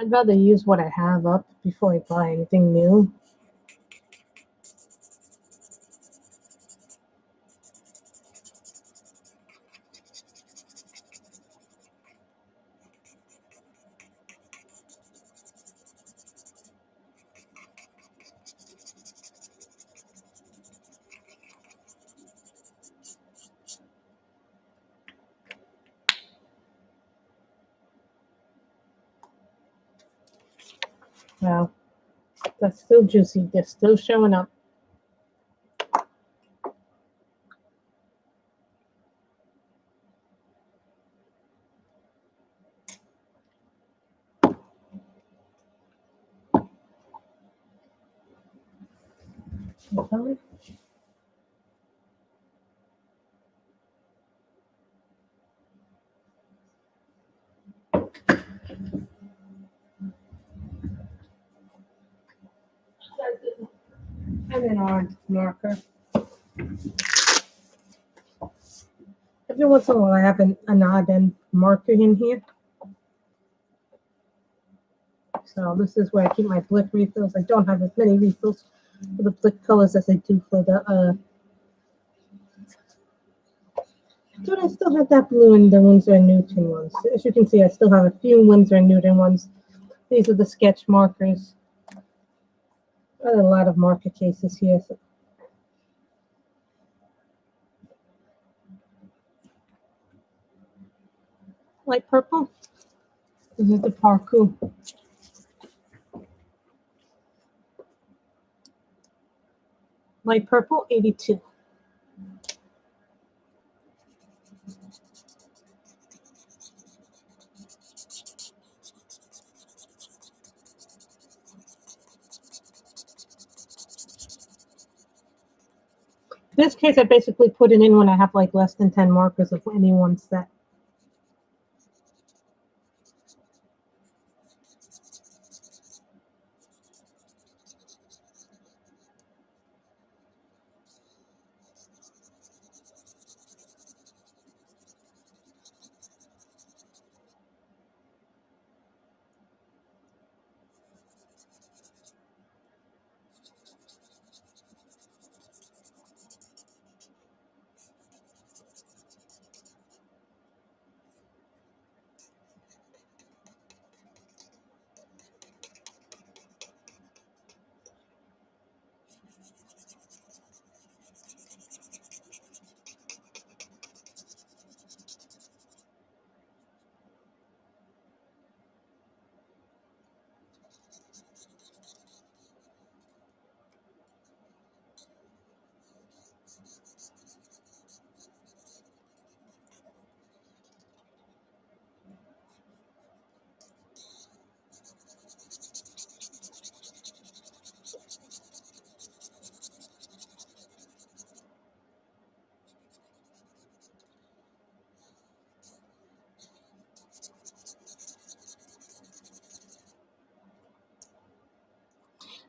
I'd rather use what I have up before I buy anything new. Wow, that's still juicy. They're still showing up. Okay. And an orange marker. Every once in a while, I have an odd end marker in here. So this is where I keep my blick refills. I don't have as many refills for the blick colors as I do for the. But I still have that blue in the Winsor and Newton ones. As you can see, I still have a few Winsor and Newton ones. These are the sketch markers. I have a lot of marker cases here. So. Light purple. This is the Parku. Light purple, 82. In this case, I basically put it in when I have like less than 10 markers of any one set.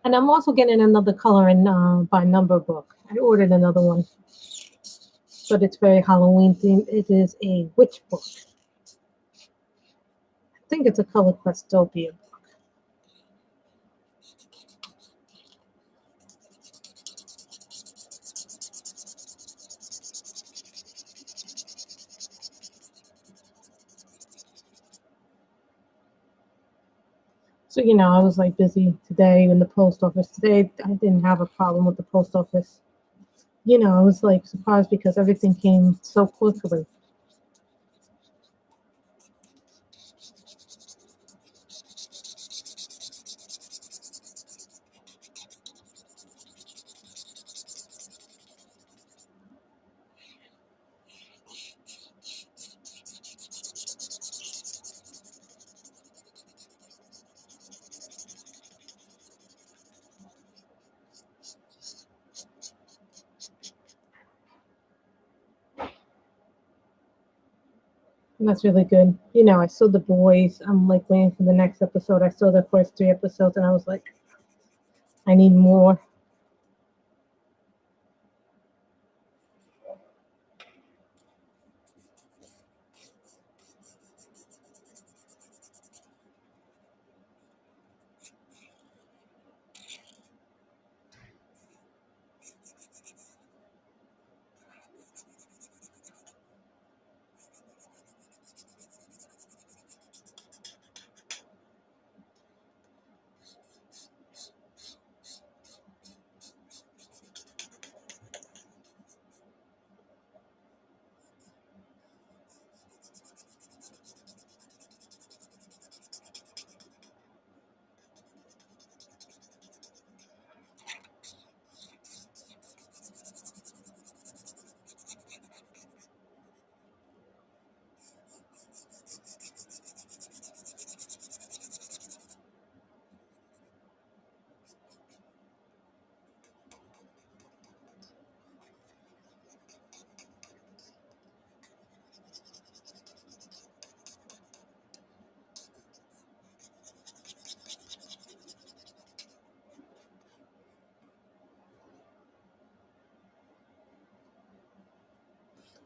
And I'm also getting another color in by number book. I ordered another one, but it's very Halloween themed. It is a witch book. I think it's a Color Questopia book. So, I was like busy today in the post office. Today, I didn't have a problem with the post office. I was like surprised because everything came so quickly. And that's really good. I saw The Boys. I'm like waiting for the next episode. I saw the first 3 episodes and I was like, I need more.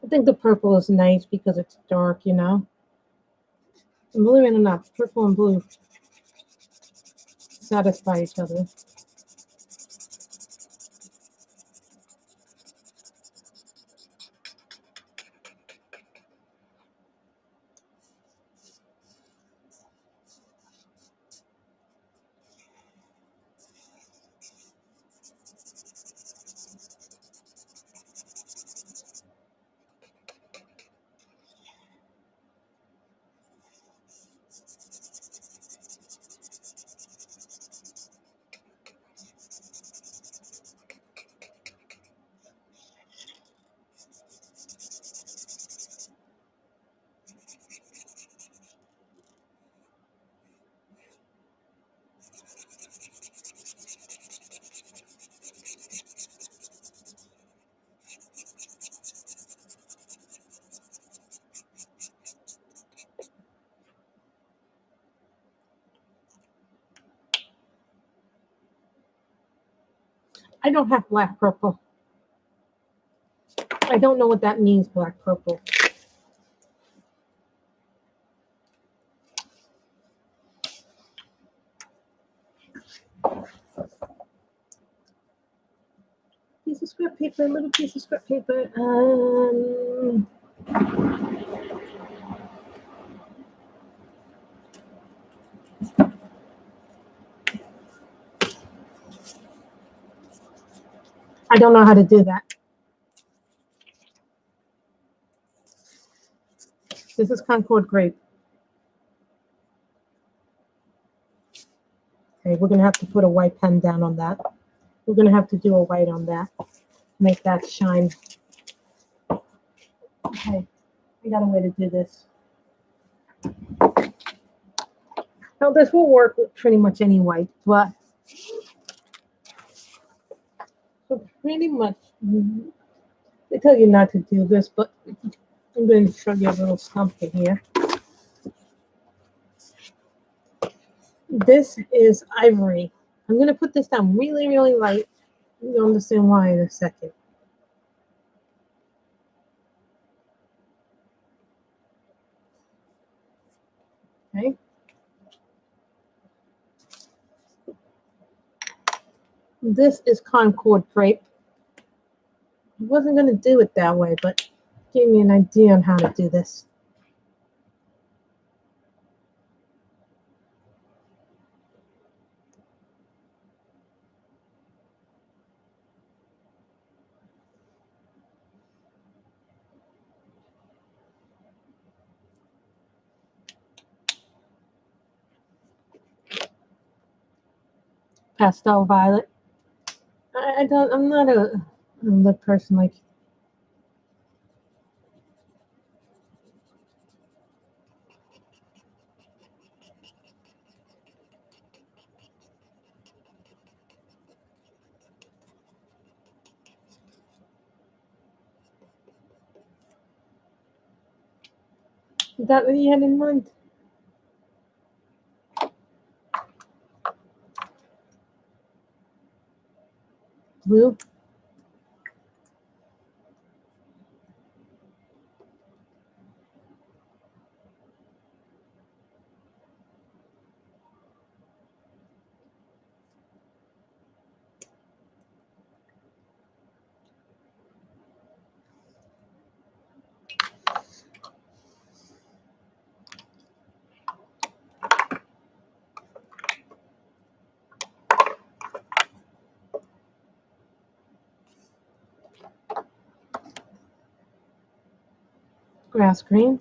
I think the purple is nice because it's dark. And believe it or not, purple and blue satisfy each other. I don't have black purple. I don't know what that means, black purple. Piece of scrap paper, little piece of scrap paper. I don't know how to do that. This is Concord Grape. Okay, we're going to have to put a white pen down on that. We're going to have to do a white on that. Make that shine. Okay, I got a way to do this. Now, this will work with pretty much any white, but so pretty much, they tell you not to do this, but I'm going to show you a little something here. This is ivory. I'm going to put this down really, really light. You'll understand why in a second. Okay. This is Concord Grape. I wasn't going to do it that way, but gave me an idea on how to do this. Pastel violet. I'm not a lip person like. Is that what you had in mind? Blue? Grass green?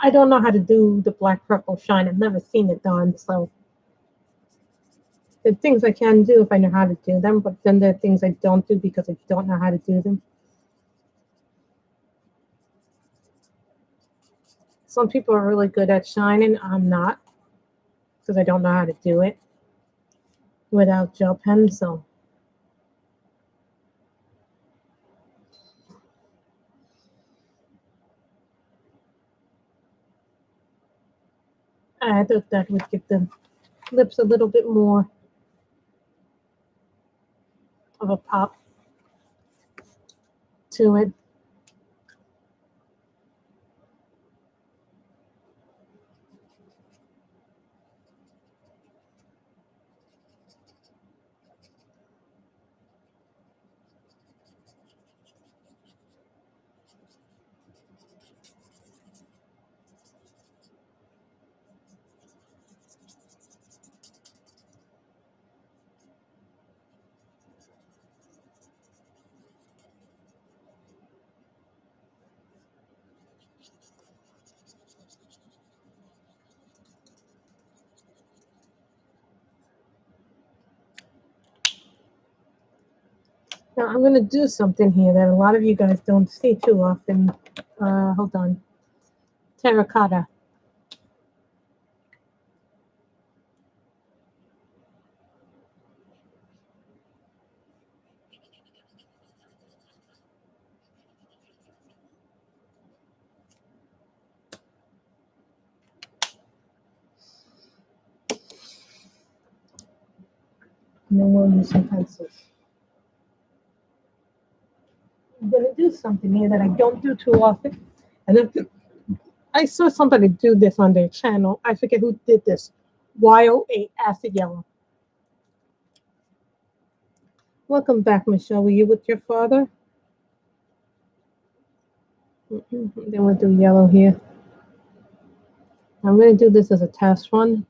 I don't know how to do the black purple shine. I've never seen it done, so there are things I can do if I know how to do them, but then there are things I don't do because I don't know how to do them. Some people are really good at shining. I'm not, because I don't know how to do it without gel pens, so. I thought that would give the lips a little bit more of a pop to it. Now I'm going to do something here that a lot of you guys don't see too often. Hold on. Terracotta. And then we'll use some pencils. I'm going to do something here that I don't do too often. And I saw somebody do this on their channel. I forget who did this. YO8 acid yellow. Welcome back, Michelle. Were you with your father? Then we'll do yellow here. I'm going to do this as a test run.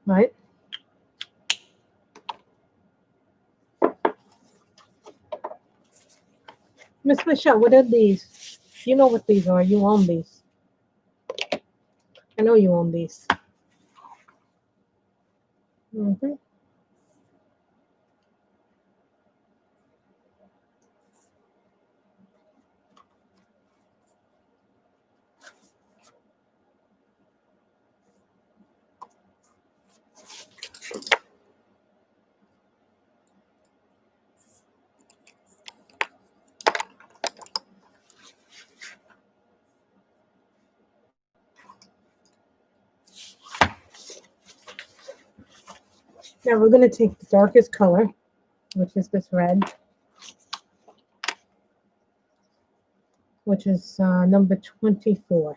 Right? Miss Michelle, what are these? You know what these are. You own these. I know you own these. Now we're going to take the darkest color, which is this red, which is number 24.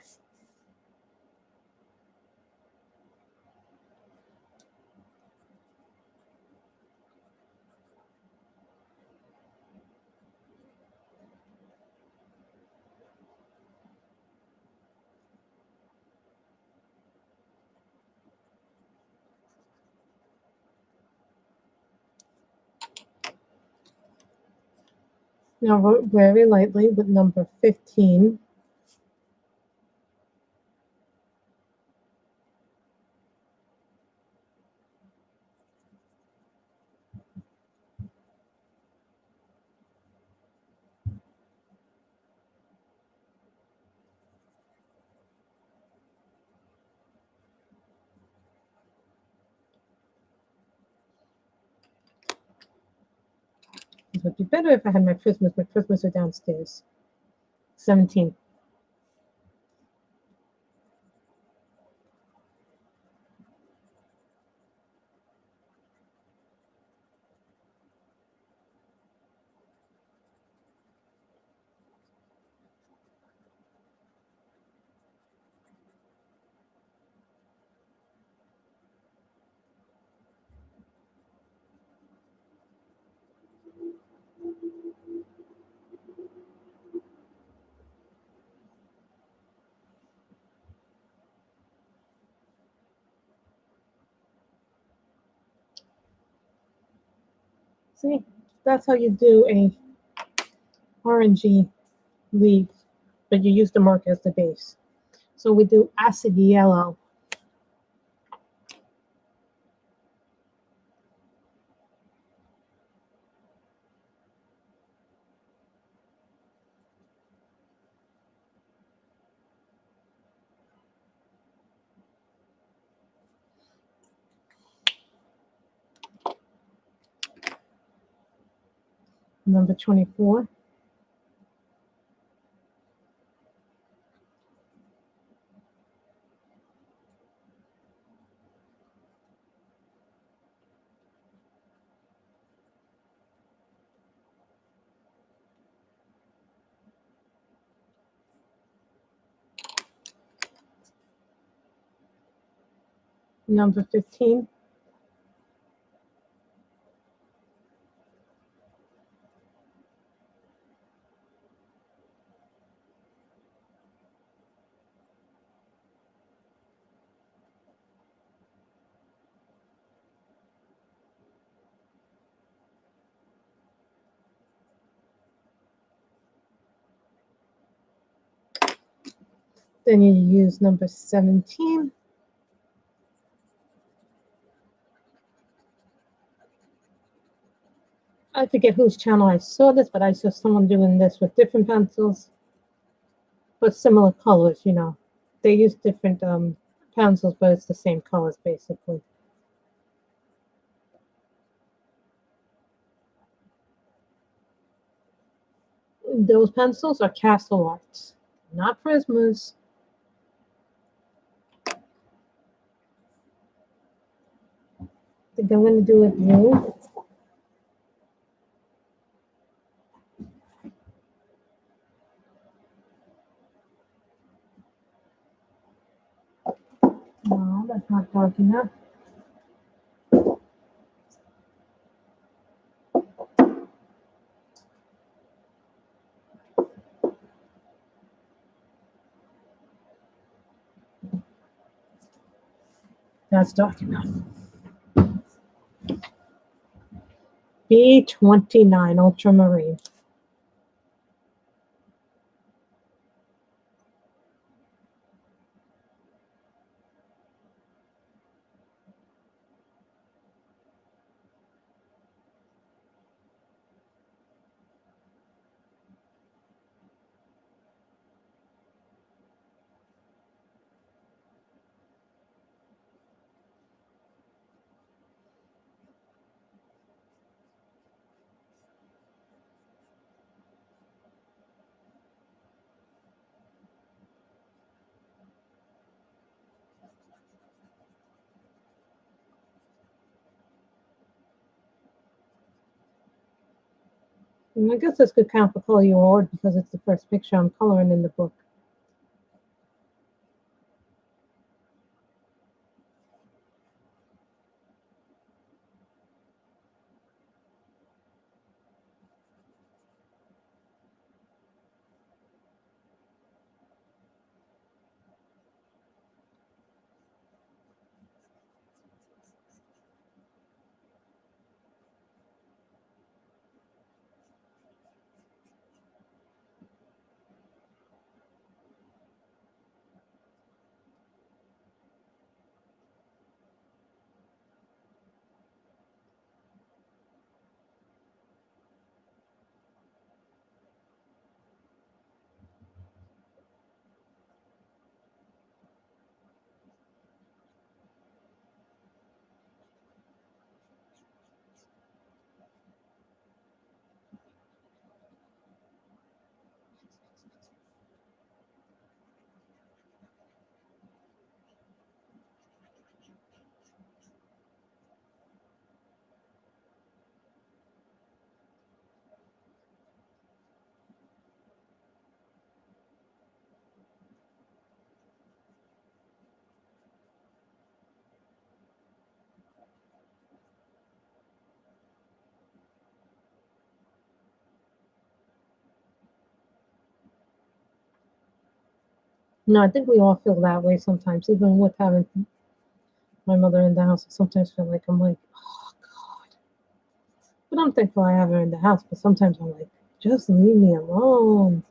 Now very lightly with number 15. It would be better if I had my Christmas. My Christmas are downstairs. 17. See, that's how you do a orangey leaf, but you use the marker as the base. So we do acid yellow. Number 24. Number 15. Then you use number 17. I forget whose channel I saw this, but I saw someone doing this with different pencils, but similar colors, you know. They use different pencils, but it's the same colors, basically. Those pencils are Castle Arts. Not Christmas. I think I'm going to do it blue. No, that's not dark enough. That's dark enough. B29 Ultramarine. And I guess this could count for color your award because it's the first picture I'm coloring in the book. No, I think we all feel that way sometimes, even with having my mother in the house. I sometimes feel like I'm like, oh God. But I'm thankful I have her in the house. But sometimes I'm like, just leave me alone.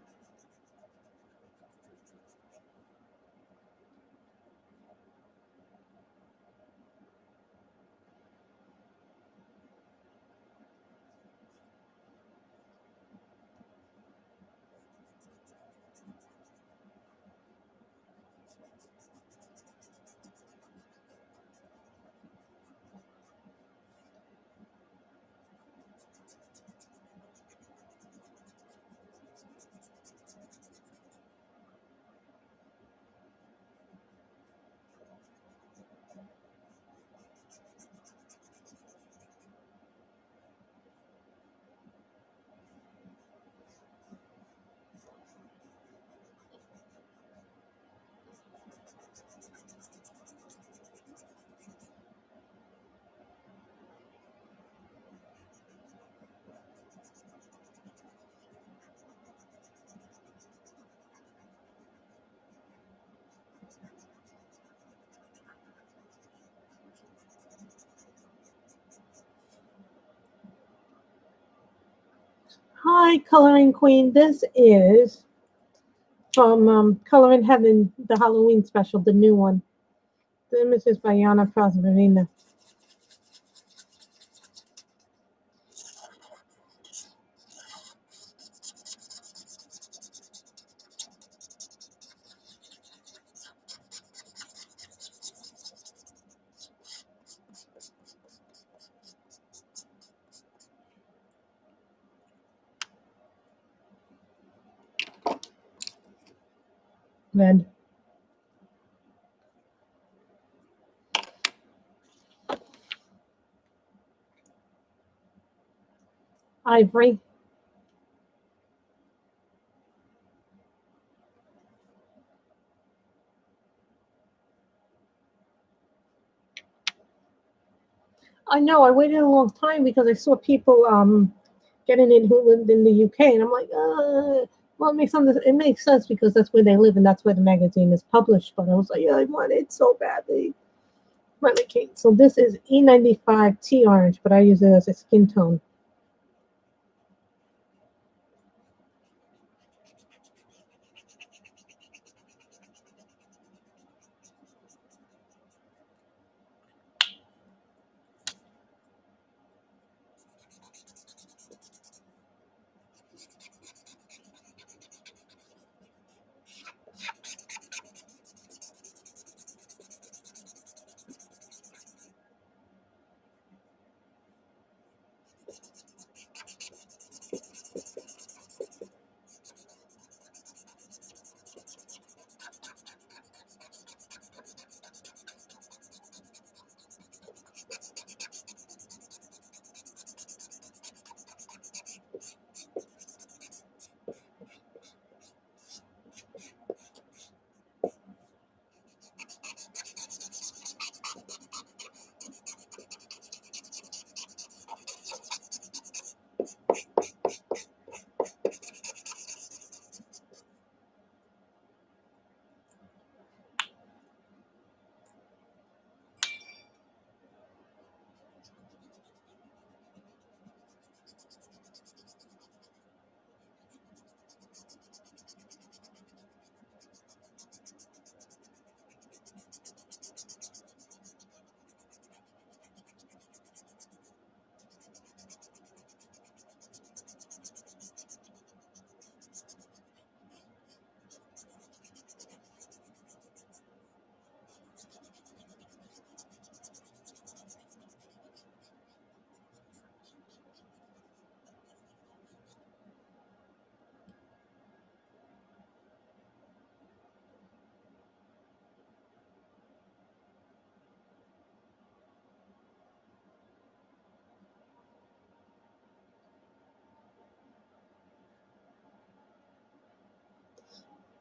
Hi, Coloring Queen. This is from Color in Heaven, the Halloween special, the new one. The image is by Yana Prosperina. Red. Ivory. I know, I waited a long time because I saw people getting in who lived in the UK, and I'm like, well, it makes sense because that's where they live and that's where the magazine is published. But I was like, yeah, I want it so badly. Finally came. So this is E95 tea orange, but I use it as a skin tone.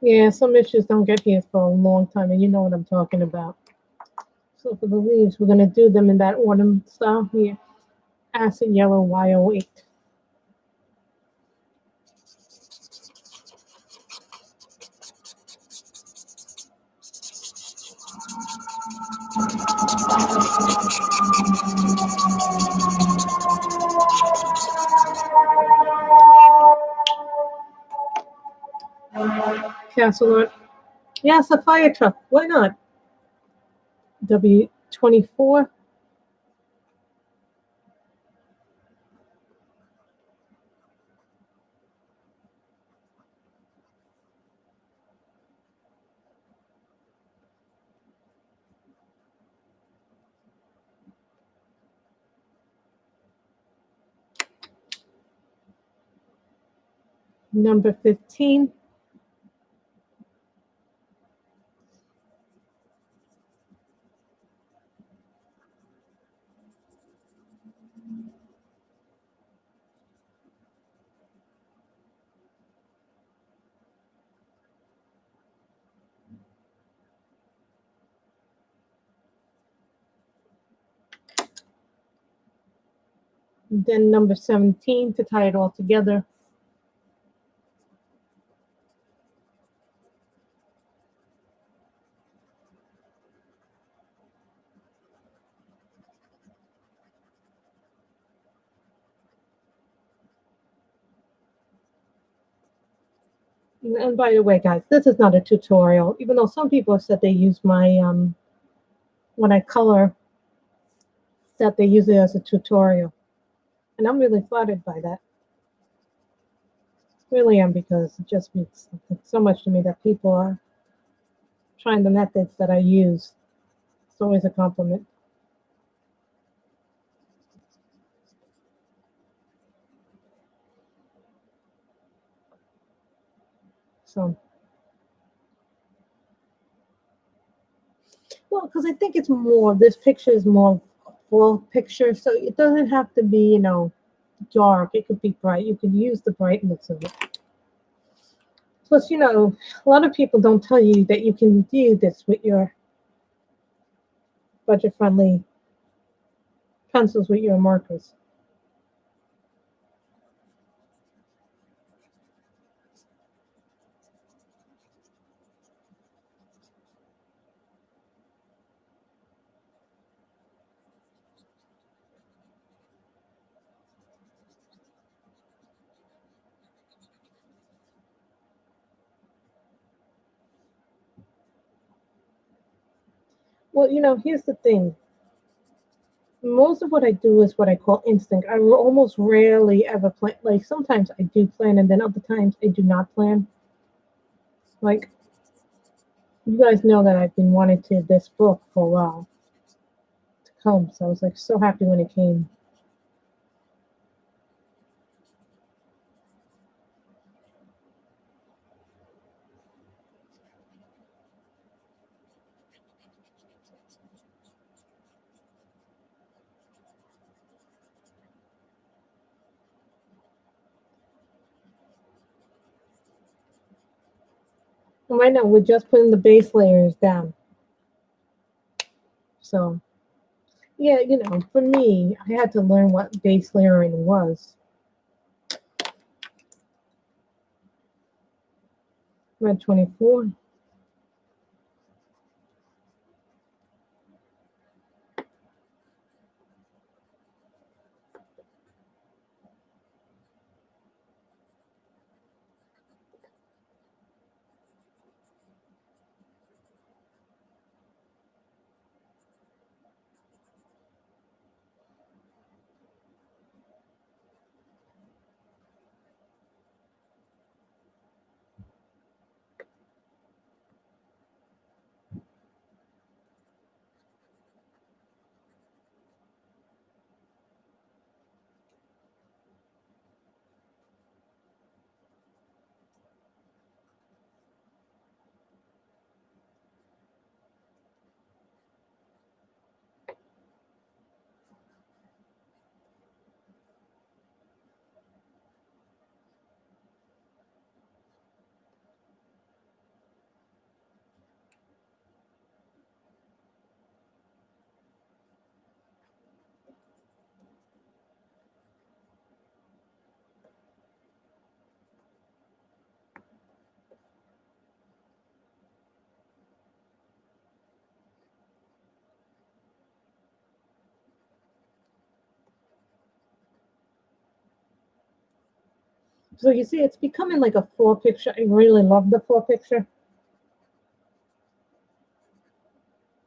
Yeah, some issues don't get here for a long time, and you know what I'm talking about. So for the leaves, we're gonna do them in that autumn style here. Acid yellow Y08. Castle Art. Yes, a fire truck. Why not? W24. Number 15. Then number 17 to tie it all together. And by the way, guys, this is not a tutorial, even though some people have said they use my, when I color, that they use it as a tutorial. And I'm really flattered by that. Really am, because it just means so much to me that people are trying the methods that I use. It's always a compliment. So Well, because I think it's more, this picture is more full picture, so it doesn't have to be, dark. It could be bright. You could use the brightness of it. Plus, a lot of people don't tell you that you can do this with your budget-friendly pencils with your markers. Well, here's the thing. Most of what I do is what I call instinct. I almost rarely ever plan. Like sometimes I do plan, and then other times I do not plan. Like you guys know that I've been wanting to this book for a while to come, so I was like so happy when it came. And right now we're just putting the base layers down. So yeah, for me, I had to learn what base layering was. Red 24. So you see, it's becoming like a full picture. I really love the full picture.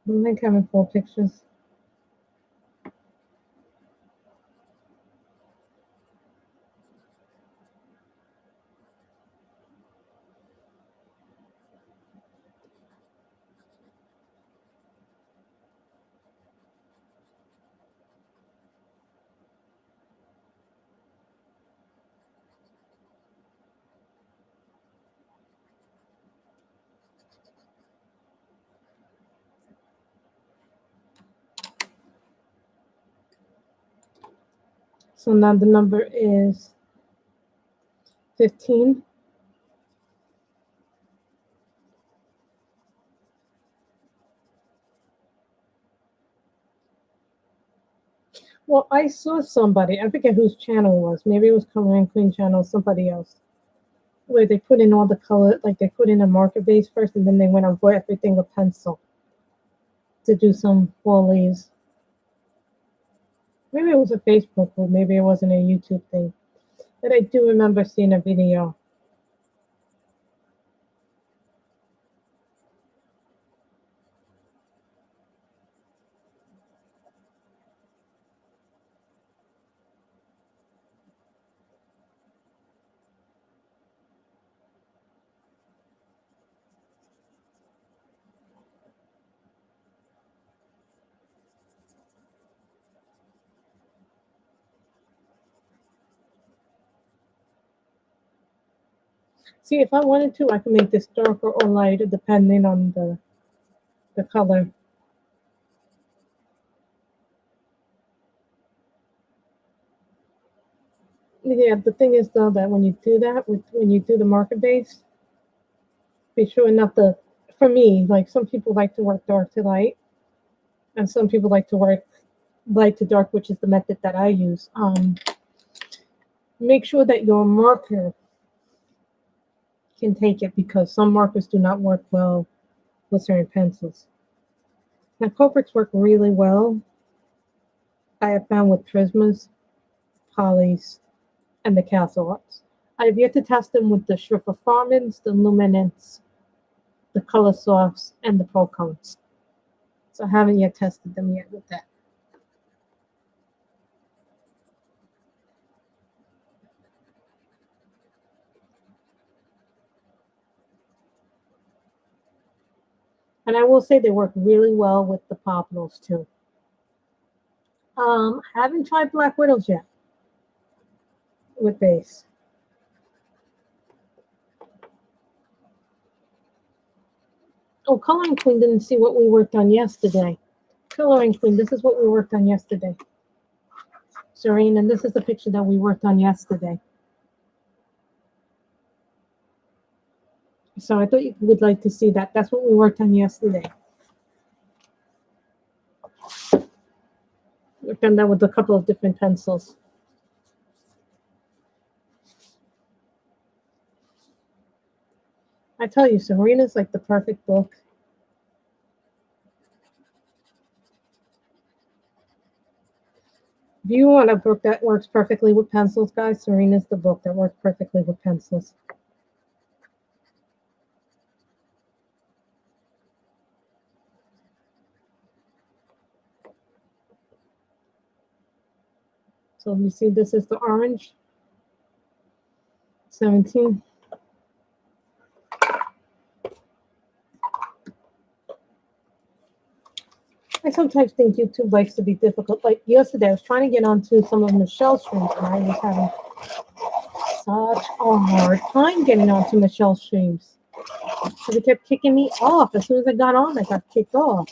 I like having full pictures. So now the number is 15. Well, I saw somebody, I forget whose channel it was. Maybe it was Color and Queen channel, somebody else, where they put in all the color, like they put in a marker base first, and then they went over everything with pencil to do some fall leaves. Maybe it was a Facebook, or maybe it wasn't a YouTube thing. But I do remember seeing a video. See, if I wanted to, I could make this darker or lighter depending on the color. Yeah, the thing is though that when you do that, when you do the marker base, be sure not to. For me, like some people like to work dark to light, and some people like to work light to dark, which is the method that I use. Make sure that your marker can take it because some markers do not work well with certain pencils. Now, culprits work really well. I have found with Prismas, Polys, and the Castle Arts. I have yet to test them with the Schrift Farmans, the Luminance, the Color Softs, and the Pro Cones. So I haven't yet tested them yet with that. And I will say they work really well with the Poplars too. Haven't tried Black Widows yet with base. Oh, Coloring Queen didn't see what we worked on yesterday. Coloring Queen, this is what we worked on yesterday. Serene, and this is the picture that we worked on yesterday. So I thought you would like to see that. That's what we worked on yesterday. We've done that with a couple of different pencils. I tell you, Serena's like the perfect book. If you want a book that works perfectly with pencils, guys, Serena's the book that works perfectly with pencils. So you see, this is the orange. 17. I sometimes think YouTube likes to be difficult. Like yesterday, I was trying to get onto some of Michelle's streams, and I was having such a hard time getting onto Michelle's streams. So they kept kicking me off. As soon as I got on, I got kicked off.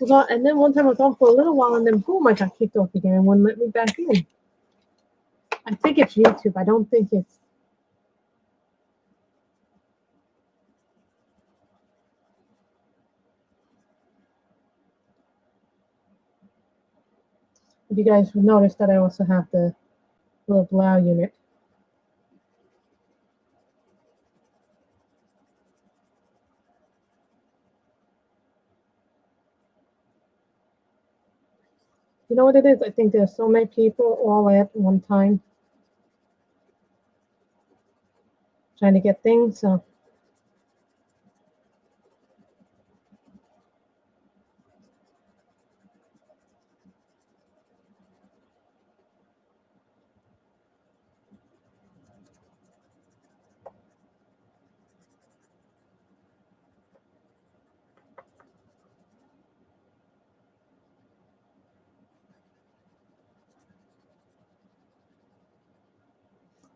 And then one time I was on for a little while, and then boom, I got kicked off again and wouldn't let me back in. I think it's YouTube. I don't think it's. If you guys would notice that I also have the little blow unit. You know what it is? I think there's so many people all at one time trying to get things. So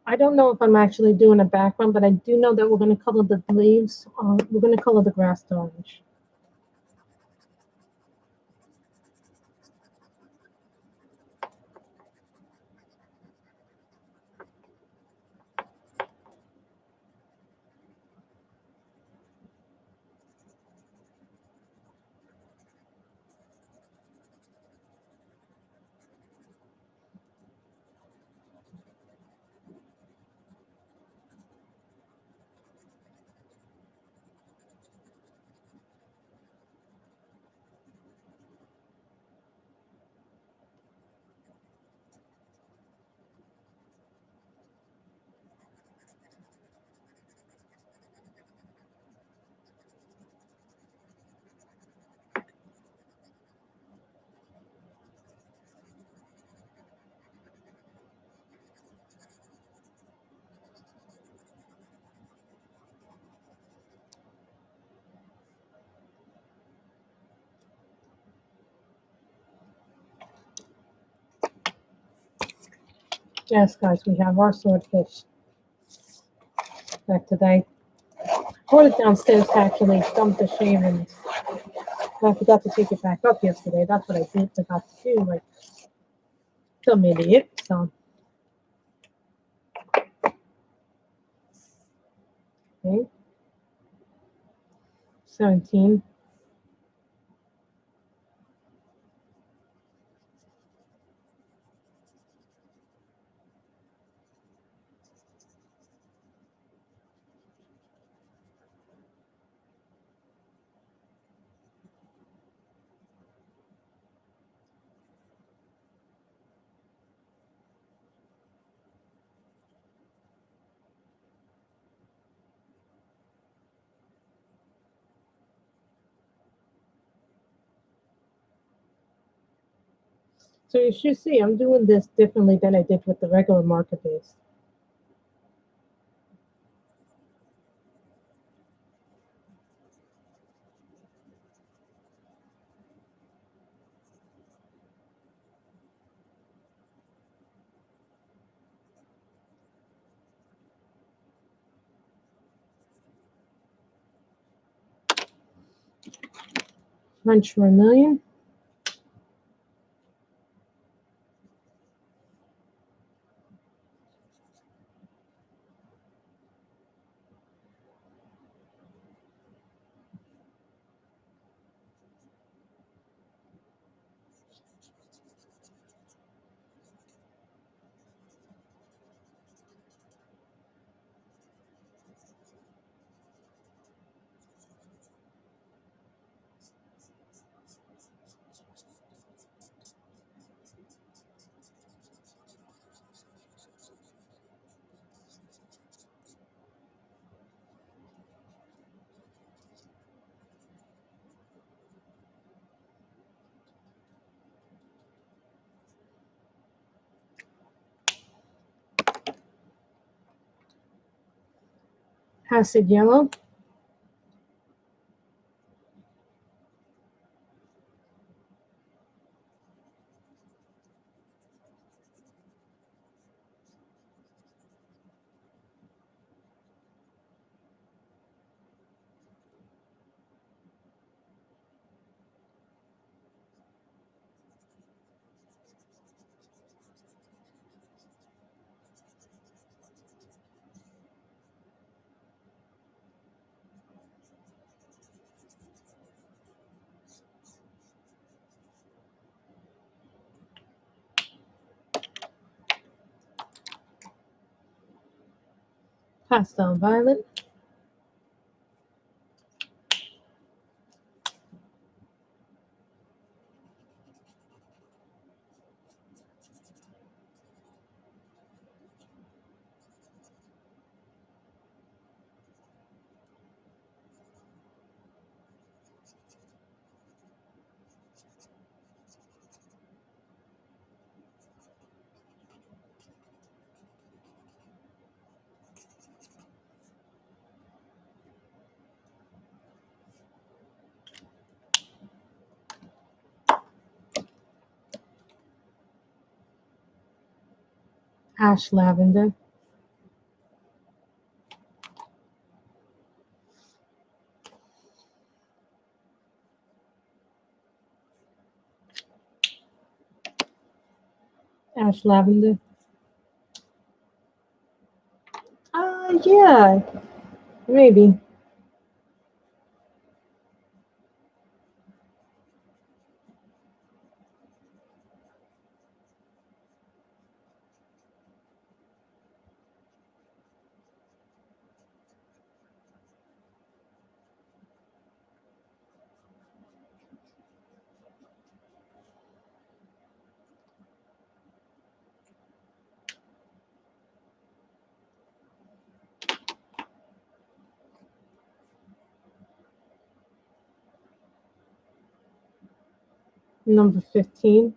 I don't know if I'm actually doing a background, but I do know that we're going to color the leaves. We're going to color the grass to orange. Yes, guys, we have our swordfish back today. I brought it downstairs to actually dump the shavings. I forgot to take it back up yesterday. That's what I forgot to do. Like, still an idiot. So Okay. 17. So you should see I'm doing this differently than I did with the regular marker base. French vermilion. Acid yellow. Pastel violet. Ash lavender. Ash lavender. Yeah, maybe. Number 15.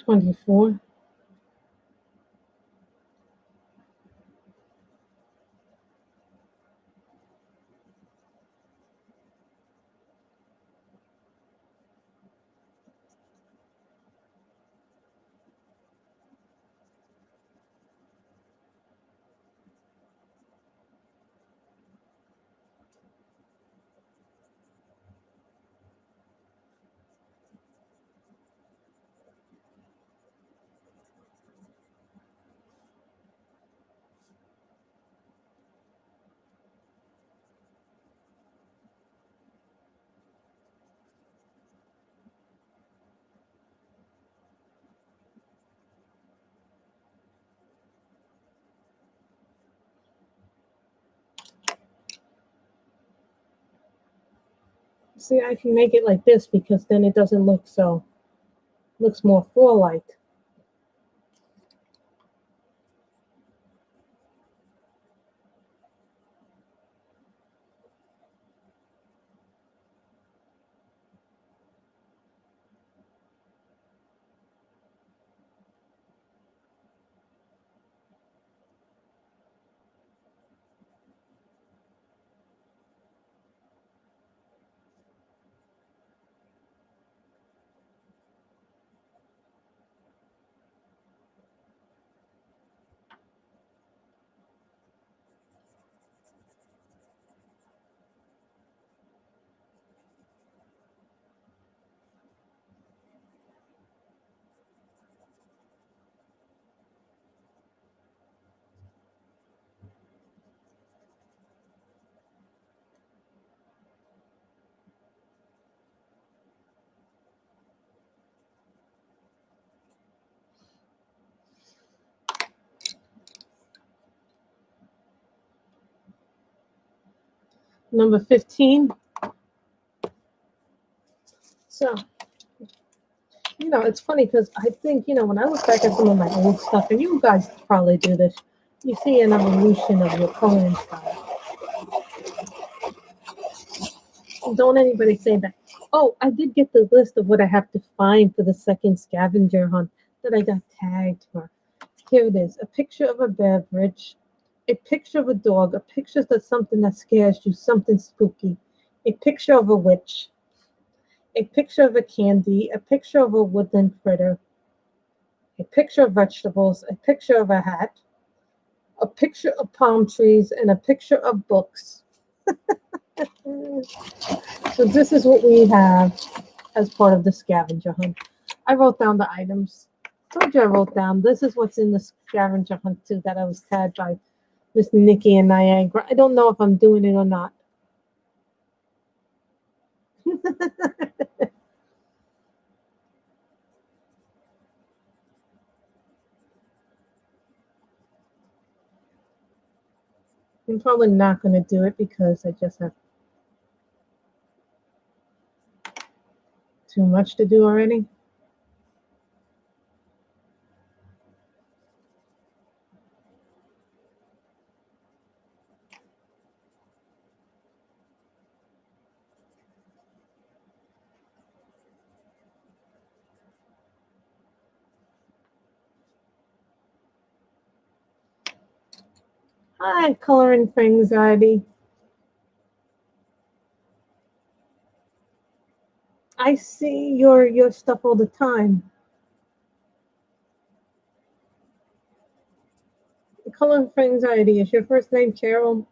24. See, I can make it like this because then it doesn't look so, looks more fall-like. Number 15. So, it's funny because I think, when I look back at some of my old stuff, and you guys probably do this, you see an evolution of your coloring style. Don't anybody say that. Oh, I did get the list of what I have to find for the second scavenger hunt that I got tagged for. Here it is. A picture of a beverage, a picture of a dog, a picture of something that scares you, something spooky, a picture of a witch, a picture of a candy, a picture of a woodland critter, a picture of vegetables, a picture of a hat, a picture of palm trees, and a picture of books. So this is what we have as part of the scavenger hunt. I wrote down the items. Told you I wrote down. This is what's in the scavenger hunt too that I was tagged by Miss Nikki and Niagara. I don't know if I'm doing it or not. I'm probably not going to do it because I just have too much to do already. Hi, coloring for anxiety. I see your stuff all the time. Coloring for anxiety. Is your first name Carol?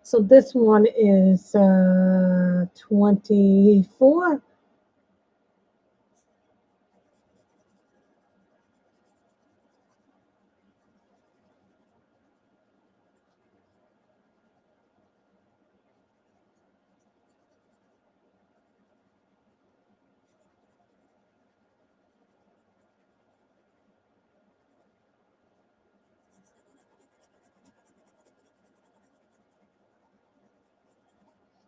So this one is 24.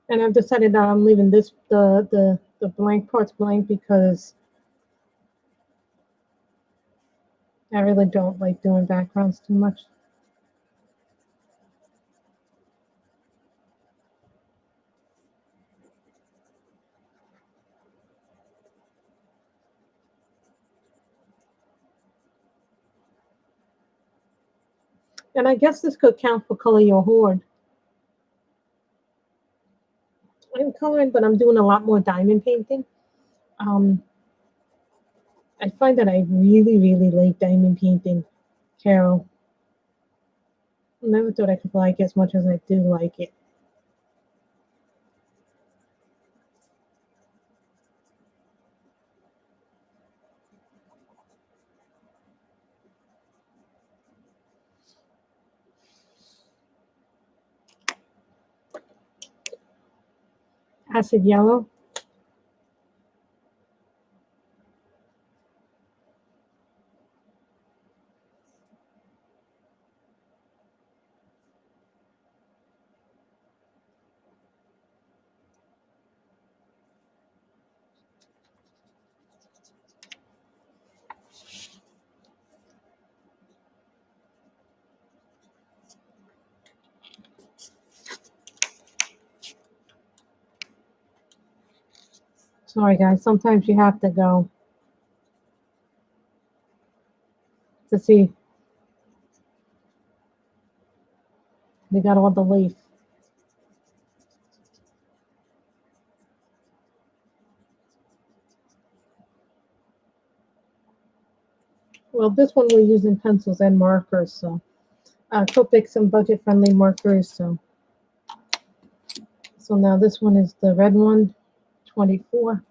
And I've decided that I'm leaving this the blank parts blank because I really don't like doing backgrounds too much. And I guess this could count for color your hoard. I'm coloring, but I'm doing a lot more diamond painting. Um, I find that I really, really like diamond painting, Carol. I never thought I could like it as much as I do like it. Acid yellow. Sorry, guys. Sometimes you have to go to see. They got all the leaf. Well, this one we're using pencils and markers, so Copic some budget-friendly markers. So now this one is the red one, 24.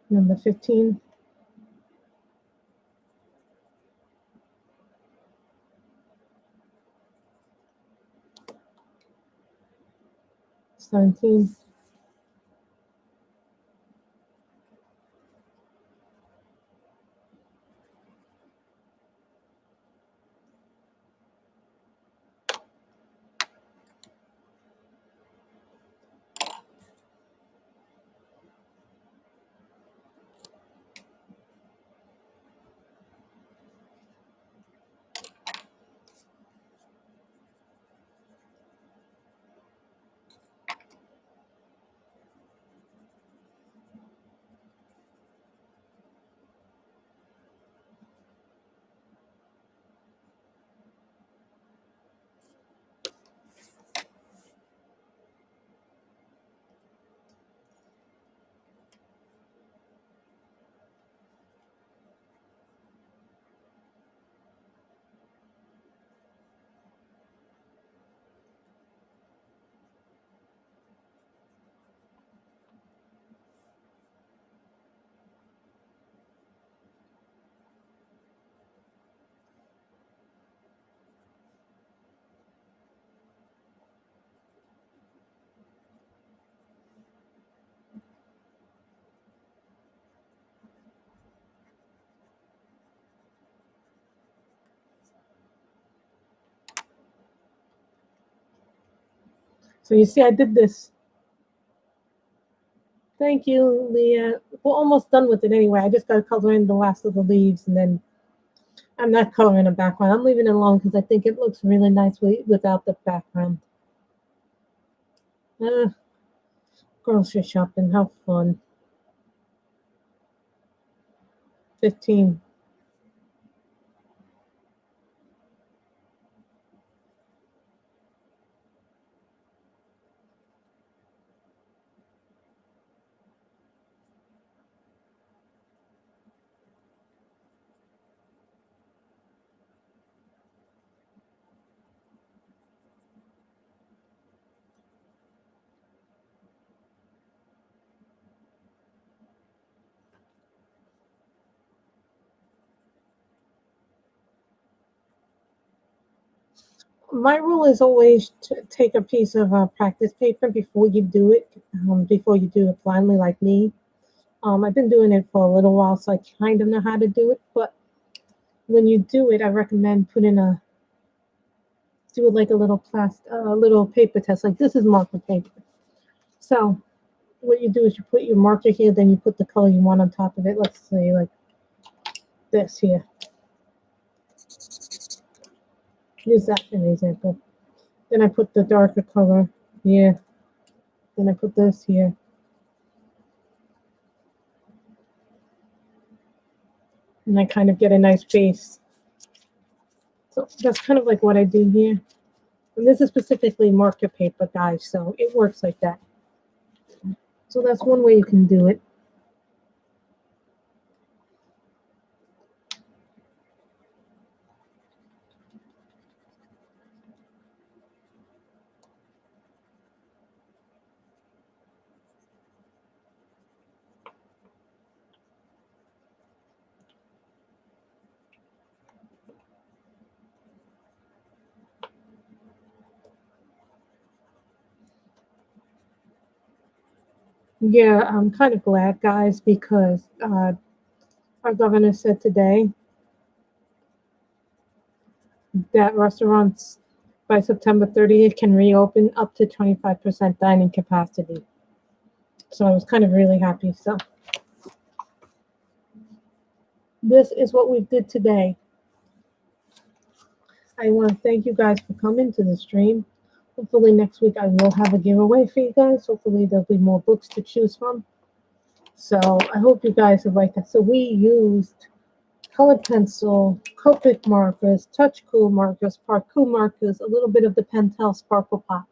Number 15. 17. So you see, I did this. Thank you, Leah. We're almost done with it anyway. I just got to color in the last of the leaves, and then I'm not coloring the background. I'm leaving it alone because I think it looks really nice without the background. Grocery shopping, how fun. 15. My rule is always to take a piece of practice paper before you do it, before you do it blindly like me. I've been doing it for a little while, so I kind of know how to do it. But when you do it, I recommend do it like a little paper test. Like this is marker paper. So what you do is you put your marker here, then you put the color you want on top of it. Let's say like this here. Use that for an example. Then I put the darker color here. Then I put this here. And I kind of get a nice base. So that's kind of like what I do here. And this is specifically marker paper, guys, so it works like that. So that's one way you can do it. Yeah, I'm kind of glad, guys, because our governor said today that restaurants by September 30th can reopen up to 25% dining capacity. So I was kind of really happy. So this is what we did today. I want to thank you guys for coming to the stream. Hopefully next week I will have a giveaway for you guys. Hopefully there'll be more books to choose from. So I hope you guys have liked that. So we used colored pencil, Copic markers, touch cool markers, parkour markers, a little bit of the Pentel Sparkle Pop.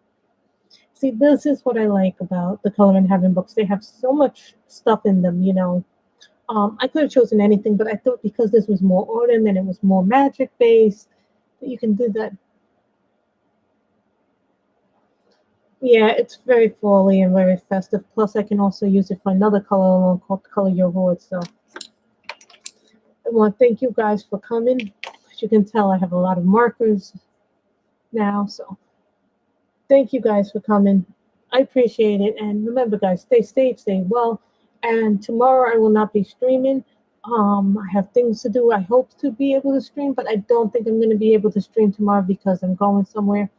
See, this is what I like about the Color in Heaven books. They have so much stuff in them, you know. I could have chosen anything, but I thought because this was more autumn and it was more magic based, that you can do that. Yeah, it's very fall-y and very festive. Plus, I can also use it for another color alone called Color Your Hoard. So I want to thank you guys for coming. As you can tell, I have a lot of markers now. So thank you guys for coming. I appreciate it. And remember, guys, stay safe, stay well. And tomorrow I will not be streaming. I have things to do. I hope to be able to stream, but I don't think I'm going to be able to stream tomorrow because I'm going somewhere.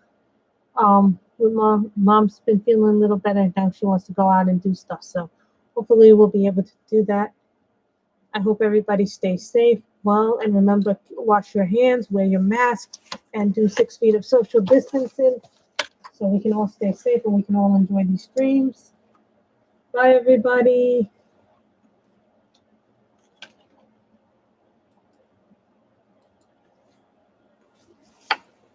With mom's been feeling a little better, and now she wants to go out and do stuff. So hopefully we'll be able to do that. I hope everybody stays safe, well, and remember, wash your hands, wear your mask, and do 6 feet of social distancing so we can all stay safe and we can all enjoy these streams. Bye, everybody.